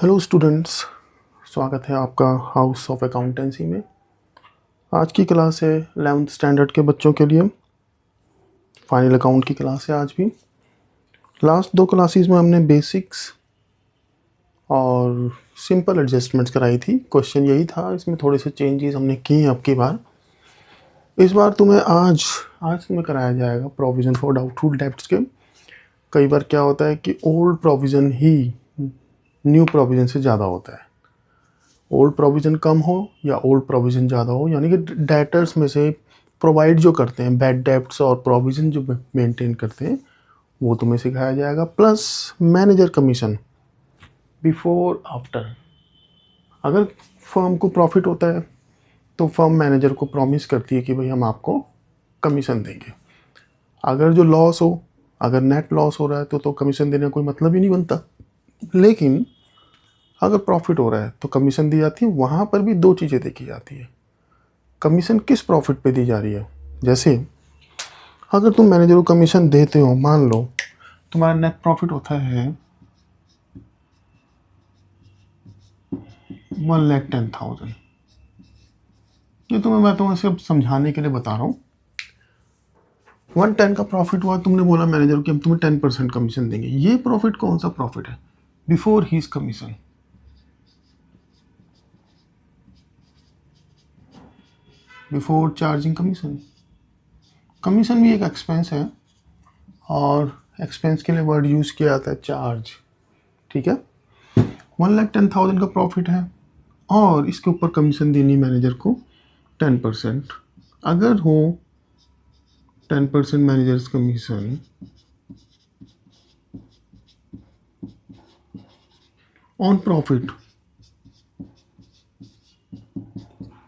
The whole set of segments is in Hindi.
हेलो स्टूडेंट्स, स्वागत है आपका हाउस ऑफ अकाउंटेंसी में। आज की क्लास है 11th स्टैंडर्ड के बच्चों के लिए। फाइनल अकाउंट की क्लास है आज भी। लास्ट दो क्लासेस में हमने बेसिक्स और सिंपल एडजस्टमेंट्स कराई थी। क्वेश्चन यही था, इसमें थोड़े से चेंजेस हमने किए अब की बार। इस बार तुम्हें आज तुम्हें कराया जाएगा प्रोविज़न फॉर डाउटफुल डेब्ट्स के। कई बार क्या होता है कि ओल्ड प्रोविज़न ही न्यू प्रोविज़न से ज़्यादा होता है। ओल्ड प्रोविज़न कम हो या ओल्ड प्रोविज़न ज़्यादा हो, यानी कि डेटर्स में से प्रोवाइड जो करते हैं बैड डेब्ट्स और प्रोविज़न जो मेंटेन करते हैं वो तुम्हें सिखाया जाएगा। Plus manager commission before after. अगर फर्म को प्रॉफिट होता है तो फर्म मैनेजर को प्रॉमिस करती है कि भाई हम आपको कमीशन देंगे। अगर जो लॉस हो, अगर नेट लॉस हो रहा है तो कमीशन देने का कोई मतलब ही नहीं बनता। लेकिन अगर प्रॉफिट हो रहा है तो कमीशन दी जाती है। वहाँ पर भी दो चीज़ें देखी जाती है, कमीशन किस प्रॉफिट पे दी जा रही है। जैसे अगर तुम मैनेजर को कमीशन देते हो, मान लो तुम्हारा नेट प्रॉफिट होता है 1,10,000। ये मैं तुम्हें सिर्फ समझाने के लिए बता रहा हूँ। 110 का प्रॉफिट हुआ, तुमने बोला मैनेजर को कि हम तुम्हें 10% कमीशन देंगे। ये प्रॉफिट कौन सा प्रॉफिट है? Before his commission, before charging commission. Commission भी एक एक्सपेंस है और एक्सपेंस के लिए वर्ड यूज़ किया जाता है चार्ज। ठीक है, 1,10,000 का प्रॉफिट है और इसके ऊपर कमीशन देनी मैनेजर को 10%। अगर हो 10% managers commission on profit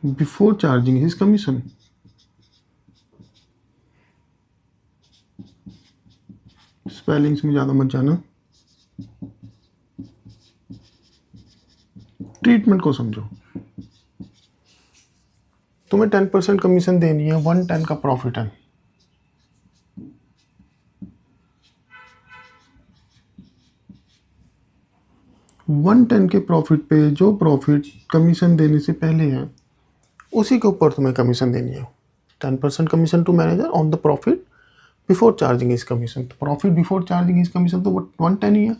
before charging his commission. Spellings में ज़्यादा मत जाना, ट्रीटमेंट को समझो। तुम्हें 10% कमीशन देनी है, 110 का प्रॉफिट है। वन 10 के प्रॉफिट पे जो प्रॉफिट कमीशन देने से पहले है उसी के ऊपर तुम्हें कमीशन देनी है। 10% commission to manager on the profit before charging is commission. तो profit before charging is commission तो 110 ही है,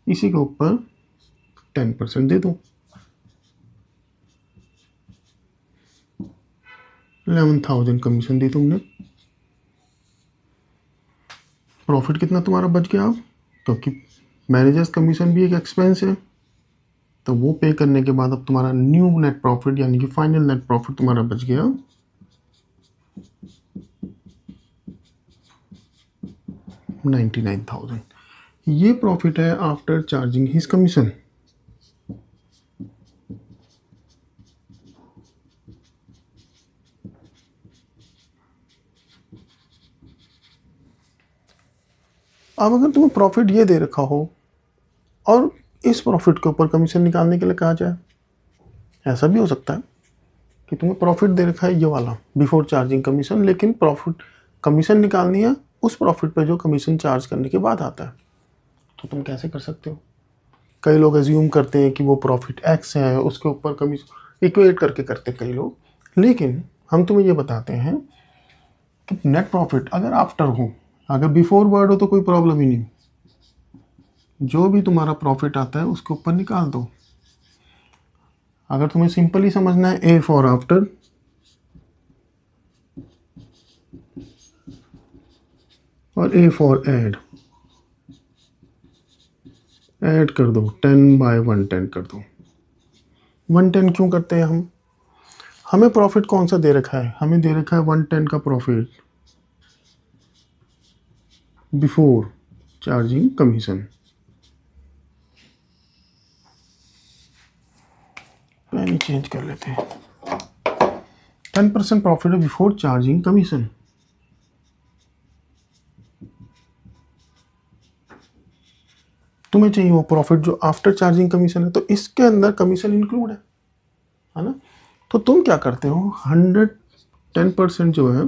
इसी के ऊपर 10% दे दो। 11,000 कमीशन दी तुमने। प्रॉफिट कितना तुम्हारा बच गया अब? क्योंकि मैनेजर्स कमीशन भी एक एक्सपेंस है, तो वो पे करने के बाद अब तुम्हारा न्यू नेट प्रॉफिट यानी कि फाइनल नेट प्रॉफिट तुम्हारा बच गया 99,000। ये प्रॉफिट है आफ्टर चार्जिंग हिज कमीशन। अब अगर तुम्हें प्रॉफिट ये दे रखा हो और इस प्रॉफिट के ऊपर कमीशन निकालने के लिए कहा जाए, ऐसा भी हो सकता है कि तुम्हें प्रॉफिट दे रखा है ये वाला बिफोर चार्जिंग कमीशन, लेकिन प्रॉफिट कमीशन निकालनी है उस प्रॉफिट पे जो कमीशन चार्ज करने के बाद आता है। तो तुम कैसे कर सकते हो? कई लोग एज्यूम करते हैं कि वो प्रॉफिट एक्स है, उसके ऊपर कमीशन इक्वेट करके करते कई लोग। लेकिन हम तुम्हें ये बताते हैं कि नेट प्रॉफिट अगर आफ्टर हो, अगर बिफोर वर्ड हो तो कोई प्रॉब्लम ही नहीं। जो भी तुम्हारा प्रॉफिट आता है उसके ऊपर निकाल दो। अगर तुम्हें सिंपली समझना है, ए फॉर आफ्टर, और ए फॉर ऐड। ऐड कर दो, 10/110 कर दो। 110 क्यों करते हैं हम? हमें प्रॉफिट कौन सा दे रखा है? हमें दे रखा है 110 का profit before charging commission. Pen change कर लेते हैं। 10% प्रॉफिट है बिफोर चार्जिंग कमीशन। तुम्हें चाहिए वो प्रॉफिट जो आफ्टर चार्जिंग कमीशन है, तो इसके अंदर कमीशन इंक्लूड है ना। तो तुम क्या करते हो, 110% जो है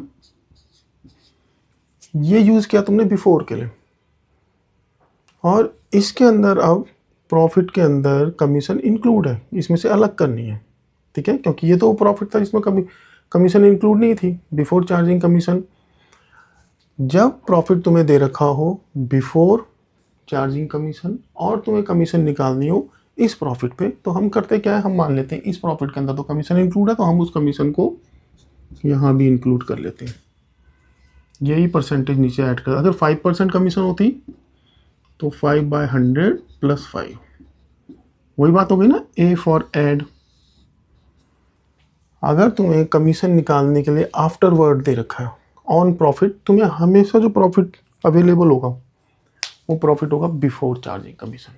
ये यूज किया तुमने बिफोर के लिए, और इसके अंदर अब प्रॉफिट के अंदर कमीशन इंक्लूड है, इसमें से अलग करनी है, ठीक है, क्योंकि ये तो प्रॉफिट था जिसमें कमीशन इंक्लूड नहीं थी, बिफोर चार्जिंग कमीशन। जब प्रॉफिट तुम्हें दे रखा हो बिफोर चार्जिंग कमीशन और तुम्हें कमीशन निकालनी हो इस प्रॉफिट पे, तो हम करते क्या है, हम मान लेते हैं इस प्रॉफिट के अंदर तो कमीशन इंक्लूड है, तो हम उस कमीशन को यहाँ भी इंक्लूड कर लेते हैं, यही परसेंटेज नीचे ऐड कर। अगर 5% कमीशन होती तो 5/100 + 5, वही बात हो गई ना, ए फॉर एड। अगर तुम्हें कमीशन निकालने के लिए आफ्टर वर्ड दे रखा है ऑन प्रॉफिट, तुम्हें हमेशा जो प्रॉफिट अवेलेबल होगा वो प्रॉफिट होगा बिफोर चार्जिंग कमीशन।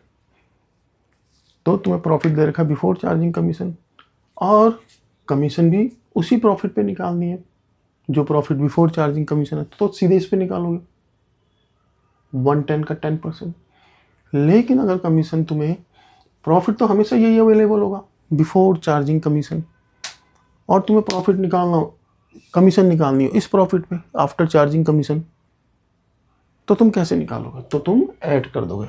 तो तुम्हें प्रॉफिट दे रखा है बिफोर चार्जिंग कमीशन, और कमीशन भी उसी प्रॉफिट पे निकालनी है जो प्रॉफिट बिफोर चार्जिंग कमीशन है, तो सीधे इस पे निकालोगे 110 का 10%। लेकिन अगर कमीशन तुम्हें, प्रॉफिट तो हमेशा यही अवेलेबल होगा बिफोर चार्जिंग कमीशन, और तुम्हें प्रॉफिट निकालना हो, कमीशन निकालनी हो इस प्रॉफिट पे आफ्टर चार्जिंग कमीशन, तो तुम कैसे निकालोगे, तो तुम ऐड कर दोगे।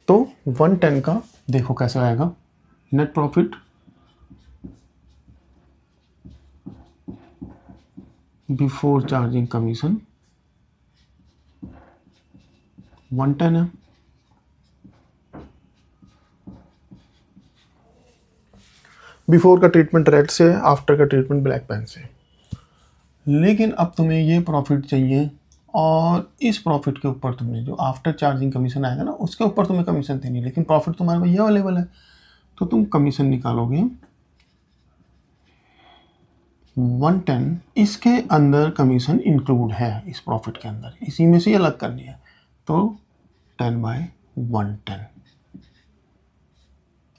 तो 110 का देखो कैसे आएगा, net profit before charging commission 110 है। बिफोर का ट्रीटमेंट रेड से, आफ्टर का ट्रीटमेंट ब्लैक पेन से। लेकिन अब तुम्हें ये प्रॉफिट चाहिए और इस प्रॉफिट के ऊपर तुमने जो आफ्टर चार्जिंग कमीशन आएगा ना उसके ऊपर तुम्हें कमीशन देनी, लेकिन प्रॉफिट तुम्हारे पास ये अवेलेबल है, तो तुम कमीशन निकालोगे 110, इसके अंदर कमीशन इंक्लूड है इस प्रॉफिट के अंदर, इसी में से अलग करनी है, तो 10/110।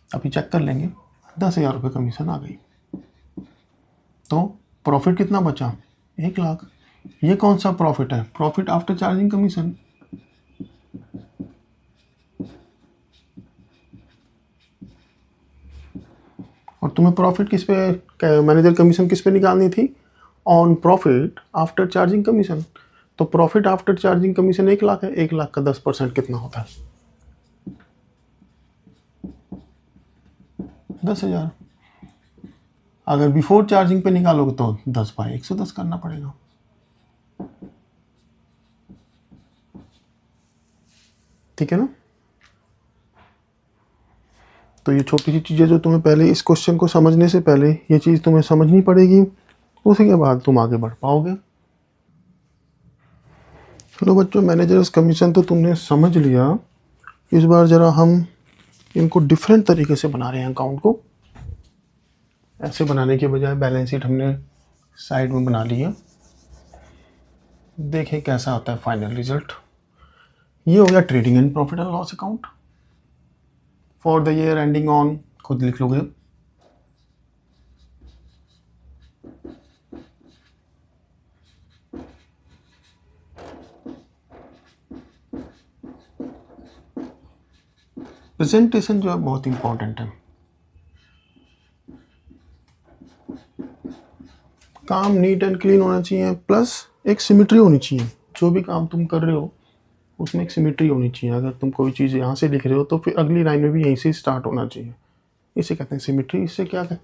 अभी चेक कर लेंगे, 10,000 रुपये कमीशन आ गई, तो प्रॉफिट कितना बचा, 1,00,000। ये कौन सा प्रॉफिट है, प्रॉफिट आफ्टर चार्जिंग कमीशन। और तुम्हें प्रॉफिट किस पे, मैनेजर कमीशन किस पे निकालनी थी, on profit after charging commission. तो प्रॉफिट आफ्टर चार्जिंग कमीशन 1,00,000 है, 1,00,000 का 10% कितना होता है, 10,000। अगर बिफोर चार्जिंग पे निकालोगे तो 10/110 करना पड़ेगा। ठीक है ना। तो ये छोटी सी चीज़ें जो तुम्हें पहले इस क्वेश्चन को समझने से पहले ये चीज़ तुम्हें समझनी पड़ेगी, उसके बाद तुम आगे बढ़ पाओगे। चलो बच्चों, मैनेजर्स कमीशन तो तुमने समझ लिया। इस बार ज़रा हम इनको डिफरेंट तरीके से बना रहे हैं अकाउंट को। ऐसे बनाने के बजाय बैलेंस शीट हमने साइड में बना ली है, देखें कैसा आता है फाइनल रिजल्ट। ये हो गया trading and profit and loss account for the year ending on, खुद लिख लोगे, प्रेजेंटेशन जो है बहुत इंपॉर्टेंट है। काम नीट एंड क्लीन होना चाहिए, प्लस एक सिमिट्री होनी चाहिए। जो भी काम तुम कर रहे हो उसमें एक सिमिट्री होनी चाहिए। अगर तुम कोई चीज़ यहाँ से लिख रहे हो तो फिर अगली लाइन में भी यहीं से स्टार्ट होना चाहिए, इसे कहते हैं सिमिट्री। इससे क्या है,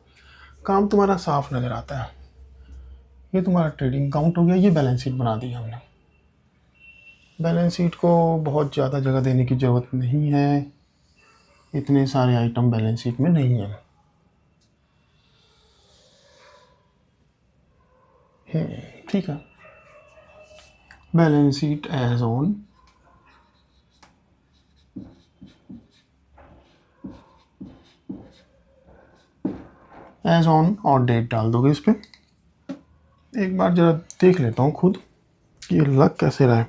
काम तुम्हारा साफ नज़र आता है। ये तुम्हारा ट्रेडिंग अकाउंट हो गया, ये बैलेंस शीट बना दी हमने। बैलेंस शीट को बहुत ज़्यादा जगह देने की ज़रूरत नहीं है, इतने सारे आइटम बैलेंस शीट में नहीं है। ठीक है, बैलेंस शीट एज ऑन और डेट डाल दोगे इस पर। एक बार जरा देख लेता हूँ खुद कि ये लग कैसे रहा है,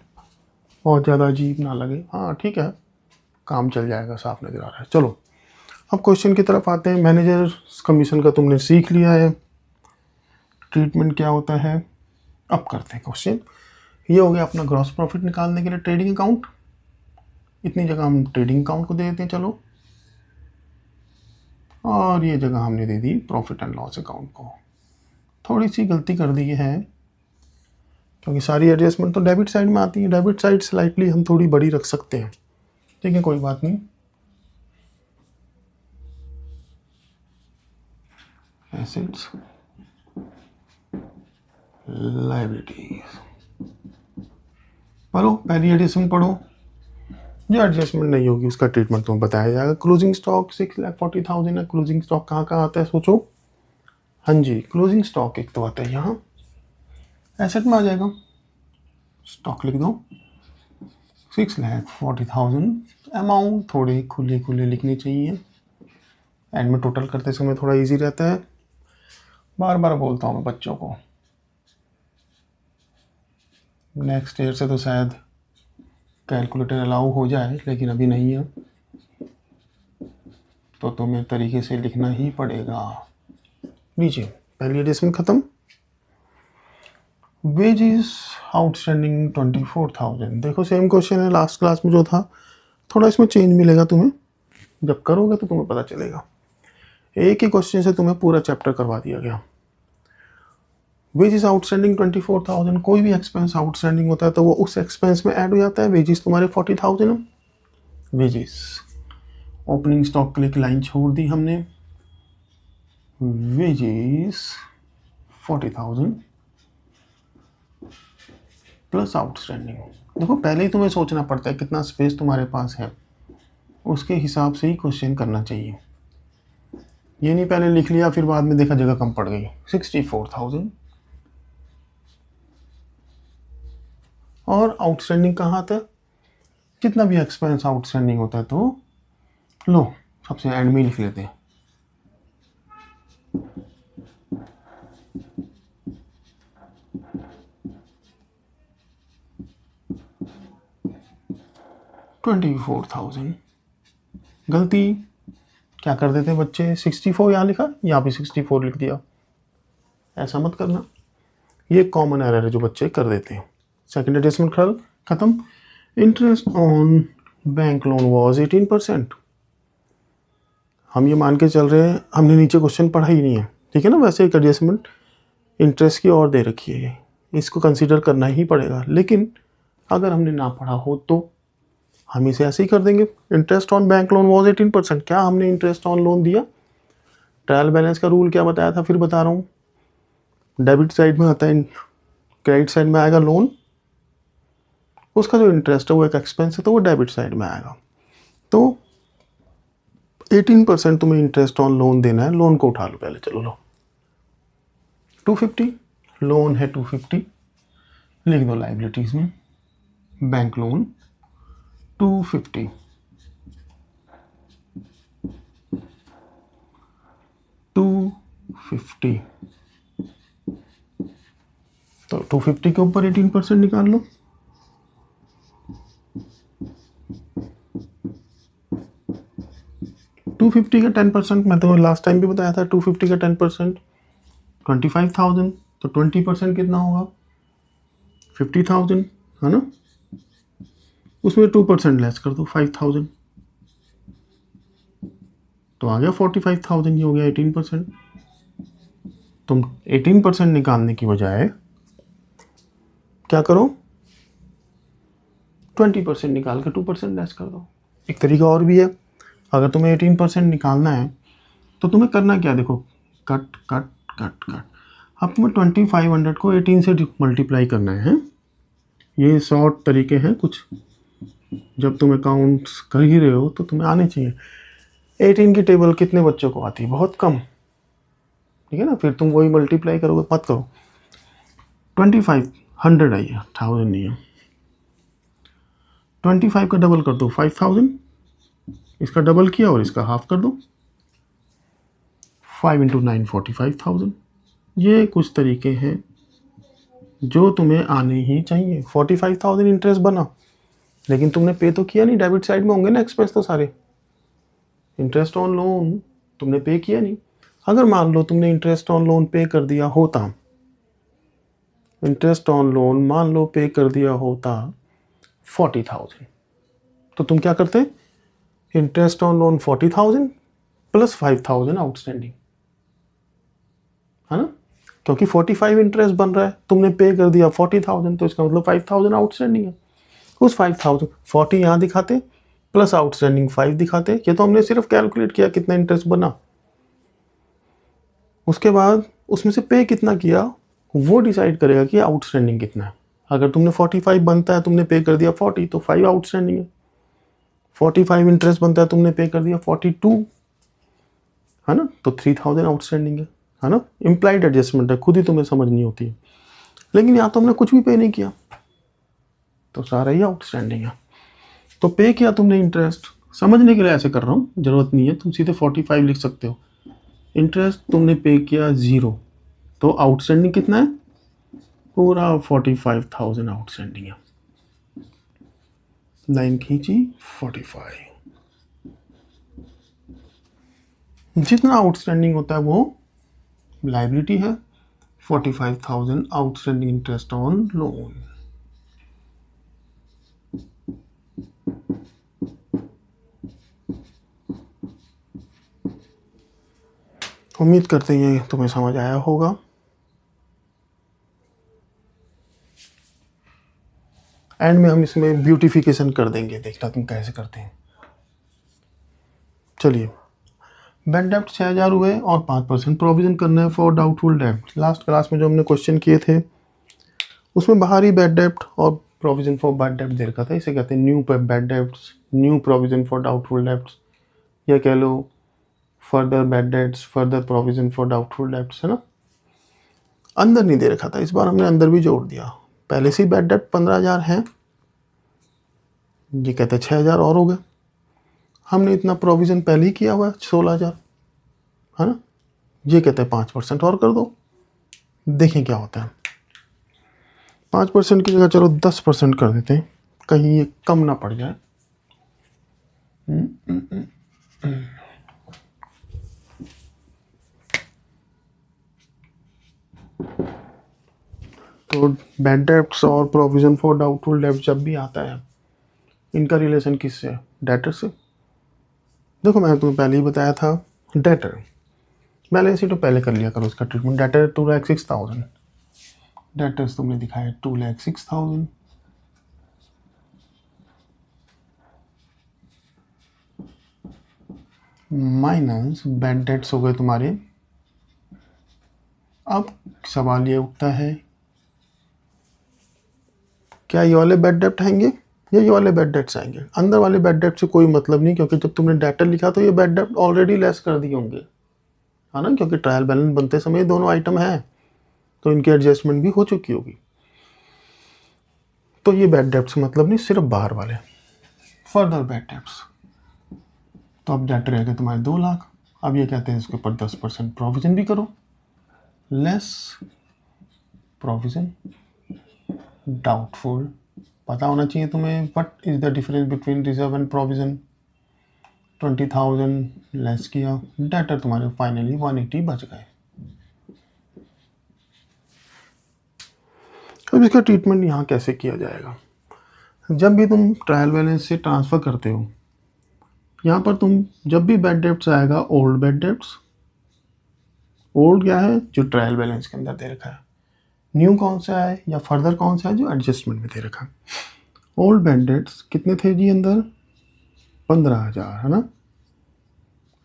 बहुत ज़्यादा अजीब ना लगे। हाँ ठीक है, काम चल जाएगा, साफ नज़र आ रहा है। चलो अब क्वेश्चन की तरफ आते हैं। मैनेजर कमीशन का तुमने सीख लिया है, ट्रीटमेंट क्या होता है। अब करते हैं क्वेश्चन। ये हो गया अपना ग्रॉस प्रॉफिट निकालने के लिए ट्रेडिंग अकाउंट। इतनी जगह हम ट्रेडिंग अकाउंट को दे देते हैं, चलो, और ये जगह हमने दे दी प्रॉफिट एंड लॉस अकाउंट को। थोड़ी सी गलती कर दी है क्योंकि सारी एडजस्टमेंट तो डेबिट साइड में आती है। डेबिट साइड स्लाइटली हम थोड़ी बड़ी रख सकते हैं, ठीक है, कोई बात नहीं। एसेट्स, लायबिलिटीज, पढ़ो, पहली एडिशन पढ़ो। जो एडजस्टमेंट नहीं होगी उसका ट्रीटमेंट तुम्हें बताया जाएगा। क्लोजिंग स्टॉक 6,40,000 है। क्लोजिंग स्टॉक कहाँ कहाँ आता है सोचो। हाँ जी, क्लोजिंग स्टॉक एक तो आता है यहाँ, एसेट में आ जाएगा। स्टॉक लिख दो 6,40,000। अमाउंट थोड़ी खुले खुले लिखनी चाहिए, एंड में टोटल करते समय थोड़ा इजी रहता है। बार बार बोलता हूँ मैं बच्चों को, नेक्स्ट ईयर से तो शायद कैलकुलेटर अलाउ हो जाए, लेकिन अभी नहीं है, तो तुम्हें तरीके से लिखना ही पड़ेगा। लीजिए, पहली एडिशन खत्म। Wages outstanding 24,000। देखो सेम क्वेश्चन है लास्ट क्लास में जो था, थोड़ा इसमें चेंज मिलेगा तुम्हें, जब करोगे तो तुम्हें पता चलेगा। एक ही क्वेश्चन से तुम्हें पूरा चैप्टर करवा दिया गया। Wages outstanding 24,000। कोई भी एक्सपेंस आउटस्टैंडिंग होता है तो वो उस एक्सपेंस में ऐड हो जाता है। वेजेस तुम्हारे 40,000 है। वेजेस, ओपनिंग स्टॉक के लिए एक लाइन छोड़ दी हमने। Wages 40,000 plus outstanding. देखो पहले ही तुम्हें सोचना पड़ता है कितना स्पेस तुम्हारे पास है, उसके हिसाब से ही क्वेश्चन करना चाहिए। ये नहीं पहले लिख लिया फिर बाद में देखा जगह कम पड़ गई। 64,000। और आउटस्टैंडिंग कहाँ आता है? जितना भी एक्सपेंस आउटस्टैंडिंग होता है तो लो सबसे एंड में लिख लेते हैं। $24,000। गलती क्या कर देते हैं बच्चे, 64 यहाँ लिखा, यहाँ पे 64 लिख दिया। ऐसा मत करना, ये कॉमन एरर है जो बच्चे कर देते हैं। सेकंड एडजस्टमेंट खत्म। Interest on bank loan was 18%। हम ये मान के चल रहे हैं, हमने नीचे क्वेश्चन पढ़ा ही नहीं है, ठीक है ना। वैसे एक एडजस्टमेंट इंटरेस्ट की और दे रखी है, इसको कंसीडर करना ही पड़ेगा। लेकिन अगर हमने ना पढ़ा हो तो हम इसे ऐसे ही कर देंगे। Interest on bank loan was 18%। क्या हमने इंटरेस्ट ऑन लोन दिया? ट्रायल बैलेंस का रूल क्या बताया था, फिर बता रहा हूँ। डेबिट साइड में आता है, क्रेडिट साइड में आएगा लोन, उसका जो इंटरेस्ट है वो एक एक्सपेंस है तो वो डेबिट साइड में आएगा। तो 18% तुम्हें इंटरेस्ट ऑन लोन देना है। लोन को उठा लो पहले, चलो लो 250। लोन है 250, लिख दो लाइबिलिटीज में बैंक लोन 250। तो 250 के ऊपर 18% निकाल लो। टू 250 का 10%, मैं तो लास्ट टाइम भी बताया था 250 का 10% 25,000। तो 20% कितना होगा? 50,000 है ना। उसमें 2% लेस कर दो 5,000, तो आ गया 45,000। ये हो गया 18%। तुम 18% निकालने की बजाय क्या करो, 20% निकाल के 2% लेस कर दो। एक तरीका और भी है, अगर तुम्हें 18% निकालना है तो तुम्हें करना क्या, देखो कट कट कट कट। अब तुम्हें 2500 को 18 से मल्टीप्लाई करना है। ये शॉर्ट तरीके हैं कुछ, जब तुम अकाउंट्स कर ही रहे हो तो तुम्हें आने चाहिए। 18 की टेबल कितने बच्चों को आती है? बहुत कम, ठीक है ना। फिर तुम वही मल्टीप्लाई करोगे, मत करो। 2500 आई है, 1000 नहीं है। 25 का डबल कर दो 5000, इसका डबल किया और इसका हाफ कर दो। 5 × 9 45,000। ये कुछ तरीके हैं जो तुम्हें आने ही चाहिए। 45,000 इंटरेस्ट बना, लेकिन तुमने पे तो किया नहीं। डेबिट साइड में होंगे ना एक्सपेंस तो सारे। इंटरेस्ट ऑन लोन तुमने पे किया नहीं। अगर मान लो तुमने इंटरेस्ट ऑन लोन पे कर दिया होता, इंटरेस्ट ऑन लोन मान लो पे कर दिया होता 40,000, तो तुम क्या करते? Interest on loan 40,000 plus 5,000 outstanding, है ना। क्योंकि 45 इंटरेस्ट बन रहा है, तुमने पे कर दिया 40,000, तो इसका मतलब 5,000 आउटस्टैंडिंग है। उस 5,000 40 यहाँ दिखाते, प्लस आउटस्टैंडिंग 5 दिखाते। ये तो हमने सिर्फ कैलकुलेट किया कितना इंटरेस्ट बना। उसके बाद उसमें से पे कितना किया वो डिसाइड करेगा कि आउटस्टैंडिंग कितना है। अगर तुमने 45 बनता है, तुमने पे कर दिया 40, तो 5 आउटस्टैंडिंग है। 45 इंटरेस्ट बनता है, तुमने पे कर दिया 42, है ना, तो 3000 आउटस्टैंडिंग है ना। इम्प्लाइड एडजस्टमेंट है, खुद ही तुम्हें समझनी होती है। लेकिन यहाँ तो हमने कुछ भी पे नहीं किया, तो सारा ही आउटस्टैंडिंग है। तो पे किया तुमने इंटरेस्ट, समझने के लिए ऐसे कर रहा हूँ, जरूरत नहीं है, तुम सीधे 45 लिख सकते हो। इंटरेस्ट तुमने पे किया 0, तो आउटस्टैंडिंग कितना है, पूरा 45,000 आउटस्टैंडिंग है। लाइन खींची 45, जितना आउटस्टैंडिंग होता है वो लायबिलिटी है। 45,000 आउटस्टैंडिंग इंटरेस्ट ऑन लोन। उम्मीद करते हैं तुम्हें समझ आया होगा। एंड में हम इसमें ब्यूटिफिकेशन कर देंगे, देखना तुम कैसे करते हैं। चलिए, बैड डेब्ट 6,000 हुए और 5% प्रोविजन करना है फॉर डाउटफुल डेब्ट। लास्ट क्लास में जो हमने क्वेश्चन किए थे उसमें बाहरी बैड डेब्ट और प्रोविजन फॉर बैड डेब्ट दे रखा था। इसे कहते हैं new bad debts, new provision for doubtful debts, या कह लो further bad debts, further provision for doubtful debts, है ना। अंदर नहीं दे रखा था, इस बार हमने अंदर भी जोड़ दिया। पहले से ही बैड डेब्ट 15,000 है, ये कहते हैं 6,000 और हो गए। हमने इतना प्रोविजन पहले ही किया हुआ है 16,000, है ना। ये कहते हैं 5% और कर दो, देखें क्या होता है। 5% की जगह चलो 10% कर देते हैं, कहीं ये कम ना पड़ जाए। तो बैड डेब्ट्स और प्रोविजन फॉर डाउटफुल डेब्ट जब भी आता है, इनका रिलेशन किससे है, डेटर से। देखो मैंने तुम्हें पहले ही बताया था, डेटर बैलेंस शीट तो पहले कर लिया करो उसका ट्रीटमेंट। डेटर 2,06,000, डेटर्स तुमने दिखाया 2,06,000, माइनस बैड डेट्स हो गए तुम्हारे। अब सवाल ये उठता है, क्या ये वाले बैड डेब्ट आएंगे या ये वाले बैड डेट्स आएंगे। अंदर वाले बैड डेब्ट से कोई मतलब नहीं, क्योंकि जब तुमने डेटर लिखा तो ये बैड डेब्ट ऑलरेडी लेस कर दिए होंगे, है ना, क्योंकि ट्रायल बैलेंस बनते समय दोनों आइटम है, तो इनकी एडजस्टमेंट भी हो चुकी होगी। तो ये बैड डेब्ट से मतलब नहीं, सिर्फ बाहर वाले। फर्दर बैड डेब्ट्स, तो अब डेट रह गए तुम्हारे 2 लाख। अब ये कहते हैं इसके ऊपर 10% प्रोविजन भी करो, लेस प्रोविजन डाउटफुल। पता होना चाहिए तुम्हें what is the difference between reserve and provision. 20,000 less किया, डेटर तुम्हारे फाइनली 180 बच गए। अब इसका ट्रीटमेंट यहाँ कैसे किया जाएगा। जब भी तुम ट्रायल बैलेंस से ट्रांसफ़र करते हो, यहाँ पर तुम जब भी बैड डेब्ट्स आएगा, ओल्ड बैड डेब्ट्स, ओल्ड क्या है जो ट्रायल बैलेंस के अंदर दे रखा है, न्यू कौन सा है या फर्दर कौन सा है जो एडजस्टमेंट में दे रखा है। ओल्ड बैड डेब्ट्स कितने थे जी अंदर, 15,000, है ना।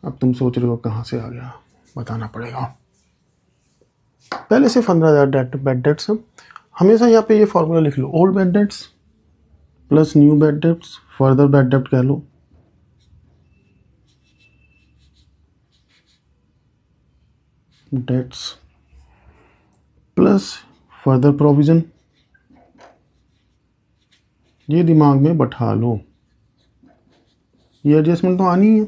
अब तुम सोच रहे हो कहाँ से आ गया, बताना पड़ेगा। पहले से 15,000 बैड डेब्ट्स हैं। हमेशा यहाँ पे ये फॉर्मूला लिख लो, old bad debts plus new bad debts, further bad डेब्ट कह लो, डेट्स प्लस फर्दर प्रोविजन। ये दिमाग में बैठा लो, ये एडजस्टमेंट तो आनी है,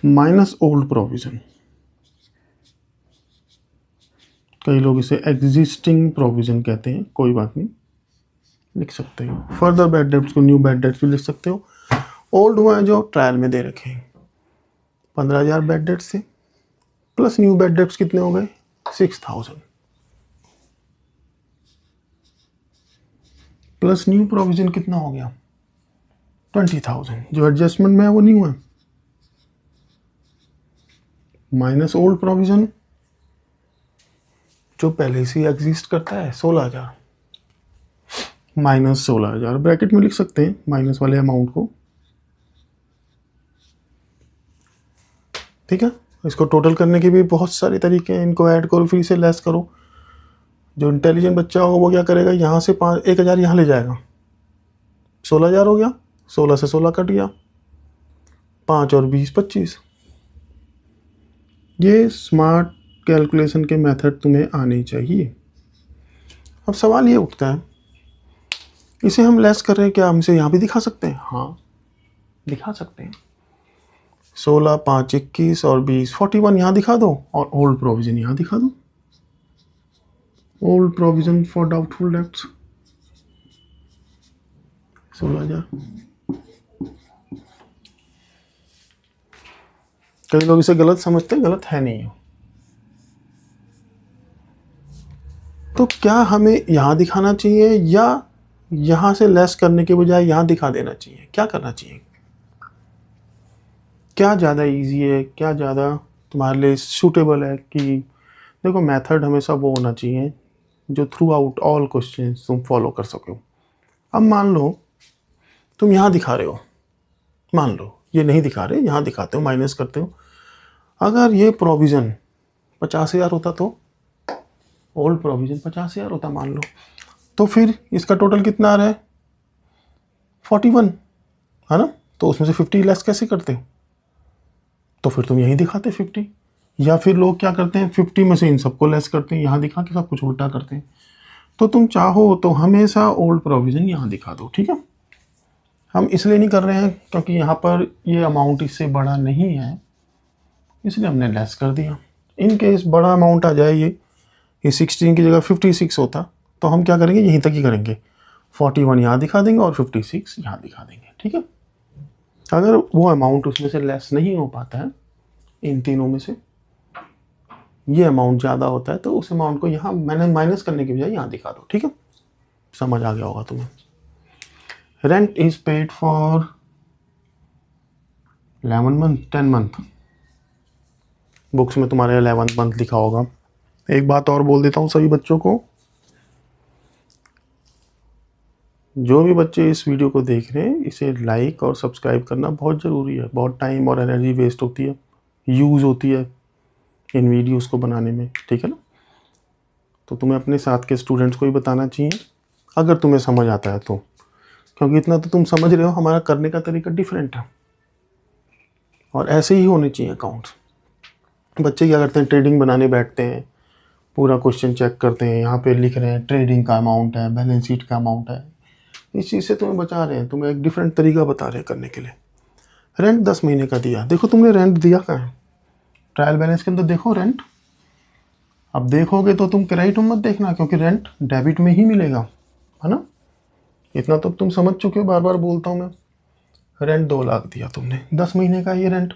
माइनस ओल्ड प्रोविजन। कई लोग इसे एग्जिस्टिंग प्रोविजन कहते हैं, कोई बात नहीं, लिख सकते हो। फर्दर बैड डेब्ट्स को न्यू बैड डेब्ट्स भी लिख सकते हो। ओल्ड हुआ है जो ट्रायल में दे रखे हैं 15,000 बैड डेब्ट्स से, प्लस न्यू बैड डेब्ट्स कितने हो गए 6,000, प्लस न्यू प्रोविजन कितना हो गया 20,000, जो एडजस्टमेंट में है वो न्यू है, माइनस ओल्ड प्रोविजन जो पहले से एग्जिस्ट करता है 16,000, -16,000 ब्रैकेट में लिख सकते हैं माइनस वाले अमाउंट को। ठीक है, इसको टोटल करने के भी बहुत सारे तरीके हैं। इनको ऐड करो, फिर इसे लेस करो। जो इंटेलिजेंट बच्चा होगा वो क्या करेगा, यहाँ से 1,000 यहाँ ले जाएगा, 16,000 हो गया, 16 से 16 कट गया, 5 और 20 25। ये स्मार्ट कैलकुलेशन के मेथड तुम्हें आने चाहिए। अब सवाल ये उठता है, इसे हम लेस कर रहे हैं, क्या हम इसे यहाँ भी दिखा सकते हैं? हाँ, दिखा सकते हैं। 16, 5, 21 और 20, 41 यहाँ दिखा दो और ओल्ड प्रोविजन यहाँ दिखा दो। Old provision for doubtful debts 16,000। कई लोग इसे गलत समझते हैं, गलत है नहीं। तो क्या हमें यहाँ दिखाना चाहिए या यहाँ से लेस करने के बजाय यहाँ दिखा देना चाहिए? क्या करना चाहिए? क्या ज़्यादा इजी है, क्या ज़्यादा तुम्हारे लिए सूटेबल है? कि देखो, मेथड हमेशा वो होना चाहिए जो थ्रू आउट ऑल क्वेश्चन तुम फॉलो कर सको। अब मान लो तुम यहाँ दिखा रहे हो, मान लो ये नहीं दिखा रहे, यहाँ दिखाते हो, माइनस करते हो। अगर ये प्रोविज़न 50,000 होता तो ओल्ड प्रोविज़न 50,000 होता मान लो, तो फिर इसका टोटल कितना आ रहा है? 41, है ना? तो उसमें से 50 लेस कैसे करते हो? तो फिर तुम यहीं दिखाते 50। या फिर लोग क्या करते हैं, 50 में से इन सबको लेस करते हैं, यहाँ दिखा के सब कुछ उल्टा करते हैं। तो तुम चाहो तो हमेशा ओल्ड प्रोविज़न यहाँ दिखा दो। ठीक है, हम इसलिए नहीं कर रहे हैं क्योंकि यहाँ पर ये अमाउंट इससे बड़ा नहीं है, इसलिए हमने लेस कर दिया। इन केस बड़ा अमाउंट आ जाए, ये 16 की जगह 56 होता, तो हम क्या करेंगे, यहीं तक ही करेंगे, 41 यहाँ दिखा देंगे और 56 यहाँ दिखा देंगे। ठीक है, अगर वो अमाउंट उसमें से लेस नहीं हो पाता है, इन तीनों में से ये अमाउंट ज़्यादा होता है, तो उस अमाउंट को यहाँ मैंने माइनस करने के बजाय यहाँ दिखा दो। ठीक है, समझ आ गया होगा तुम्हें। Rent is paid for 11 month, 10 month. Books में तुम्हारे 11 मंथ लिखा होगा। एक बात और बोल देता हूँ सभी बच्चों को, जो भी बच्चे इस वीडियो को देख रहे हैं, इसे लाइक और सब्सक्राइब करना बहुत ज़रूरी है। बहुत टाइम और एनर्जी वेस्ट होती है, यूज़ होती है इन वीडियोस को बनाने में। ठीक है ना? तो तुम्हें अपने साथ के स्टूडेंट्स को ही बताना चाहिए अगर तुम्हें समझ आता है तो, क्योंकि इतना तो तुम समझ रहे हो, हमारा करने का तरीका डिफरेंट है और ऐसे ही होने चाहिए अकाउंट्स। बच्चे क्या करते हैं, ट्रेडिंग बनाने बैठते हैं, पूरा क्वेश्चन चेक करते हैं, यहाँ पे लिख रहे हैं ट्रेडिंग का अमाउंट है, बैलेंस शीट का अमाउंट है। इस चीज़ से तुम्हें बचा रहे हैं, तुम्हें एक डिफरेंट तरीका बता रहे हैं करने के लिए। रेंट 10 महीने का दिया, देखो तुमने रेंट दिया कहाँ है? ट्रायल बैलेंस के अंदर देखो रेंट। अब देखोगे तो तुम क्रेडिट में मत देखना, क्योंकि रेंट डेबिट में ही मिलेगा, है ना? इतना तो तुम समझ चुके हो, बार बार बोलता हूँ मैं। रेंट 2 लाख दिया तुमने, 10 महीने का ये रेंट,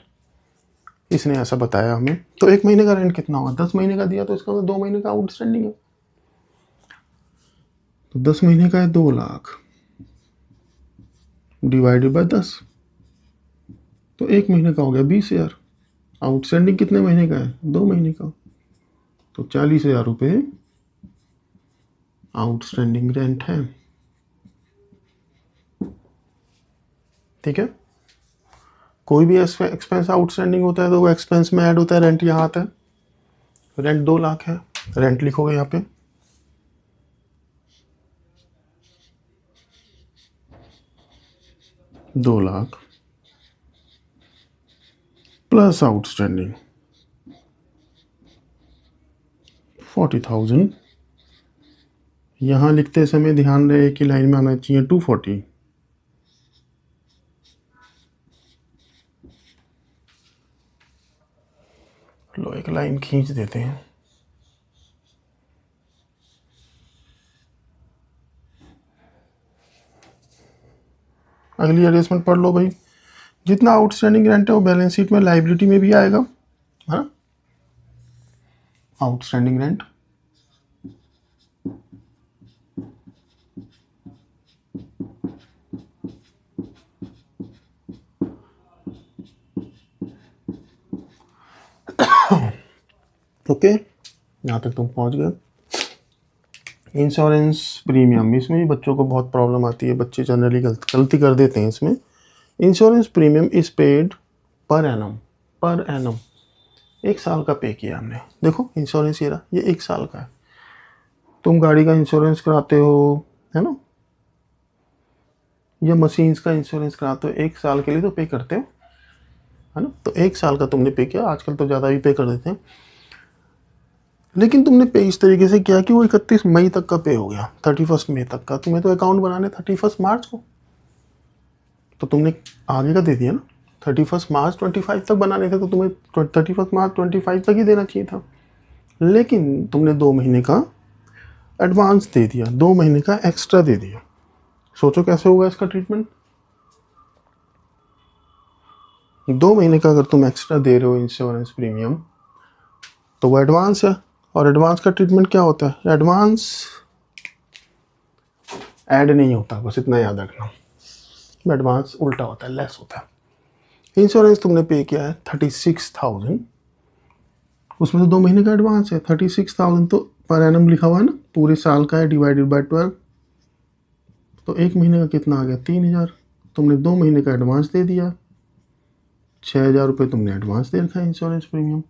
इसने ऐसा बताया हमें। तो 1 महीने का रेंट कितना होगा? 10 महीने का दिया तो इसका 2 महीने का आउटस्टैंडिंग है, तो 10 महीने का है 2 लाख डिवाइडेड बाय 10, तो 1 महीने का हो गया 20,000। आउटस्टैंडिंग कितने महीने का है? 2 महीने का, तो 40,000 रुपये आउटस्टैंडिंग रेंट है। ठीक है, कोई भी एक्सपेंस आउटस्टैंडिंग होता है तो वो एक्सपेंस में ऐड होता है, रेंट यहाँ आता है। रेंट 2 लाख है, रेंट लिखोगे यहाँ पे, दो लाख प्लस आउटस्टैंडिंग 40,000। यहाँ लिखते समय ध्यान रहे कि लाइन में आना चाहिए 240। लो एक लाइन खींच देते हैं। अगली एडजस्टमेंट पढ़ लो भाई। जितना आउटस्टैंडिंग रेंट है वो बैलेंस शीट में लाइबिलिटी में भी आएगा, है ना? आउटस्टैंडिंग रेंट ओके, यहाँ तक तुम पहुँच गए। इंश्योरेंस प्रीमियम, इसमें भी बच्चों को बहुत प्रॉब्लम आती है, बच्चे जनरली गलती कर देते हैं इसमें। Insurance premium is paid per annum, per annum 1 साल का पे किया हमने। देखो इंश्योरेंस ये रहा, ये 1 साल का है। तुम गाड़ी का इंश्योरेंस कराते हो, है ना, या मशीन्स का इंश्योरेंस कराते हो, 1 साल के लिए तो पे करते हो, है ना। तो 1 साल का तुमने पे किया, आजकल तो ज़्यादा भी पे कर देते हैं, लेकिन तुमने पे इस तरीके से किया कि वो 31 मई तक का पे हो गया, 31 मई तक का। तुम्हें तो अकाउंट बनाने 31 मार्च को, तो तुमने आगे का दे दिया ना, 31 मार्च 25 तक बनाने थे, तो तुम्हें 31 मार्च 25 तक ही देना चाहिए था, लेकिन तुमने 2 महीने का एडवांस दे दिया, 2 महीने का एक्स्ट्रा दे दिया। सोचो कैसे होगा इसका ट्रीटमेंट। 2 महीने का अगर तुम एक्स्ट्रा दे रहे हो इंश्योरेंस प्रीमियम, तो वो एडवांस है, और एडवांस का ट्रीटमेंट क्या होता है, एडवांस ऐड नहीं होता, बस इतना याद रखना। एडवांस उल्टा होता है, लेस होता है। इंश्योरेंस तुमने पे किया है 36,000, उसमें से 2 महीने का एडवांस है। 36,000 तो पर एनम लिखा हुआ है ना, पूरे साल का है, डिवाइडेड बाय 12, तो 1 महीने का कितना आ गया, 3,000। तुमने 2 महीने का एडवांस दे दिया, 6,000 रुपये तुमने एडवांस दे रखा है इंश्योरेंस प्रीमियम।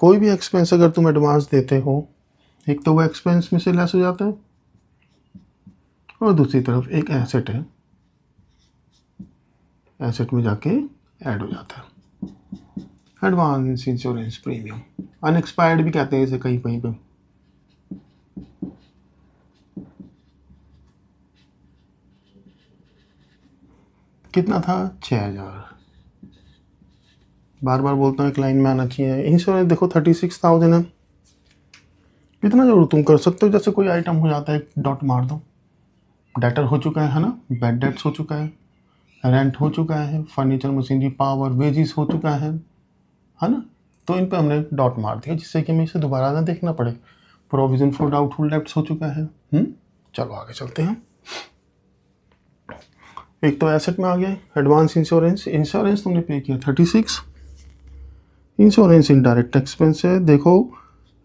कोई भी एक्सपेंस अगर तुम एडवांस देते हो, एक तो वो एक्सपेंस में से लेस हो जाता है, और दूसरी तरफ एक एसेट है, एसेट में जाके ऐड हो जाता है। एडवांस इंश्योरेंस प्रीमियम, अनएक्सपायर्ड भी कहते हैं इसे कहीं कहीं पे। कितना था, 6,000। बार बार बोलता हूँ एक लाइन में आना चाहिए। इंश्योरेंस देखो 36,000 है, कितना जरूर तुम कर सकते हो, जैसे कोई आइटम हो जाता है डॉट मार दो, डेटर हो चुका है ना, बैड डेट्स हो चुका है, रेंट हो चुका है, फर्नीचर मशीनरी पावर वेजिस हो चुका है ना, तो इन पे हमने डॉट मार दिया, जिससे कि हमें इसे दोबारा ना देखना पड़े। प्रोविजन फॉर डाउटफुल डेब्ट्स हो चुका है। चलो आगे चलते हैं। एक तो एसेट में आ गया एडवांस इंश्योरेंस, इंश्योरेंस तुमने पे किया 36, इंश्योरेंस इनडायरेक्ट एक्सपेंस है। देखो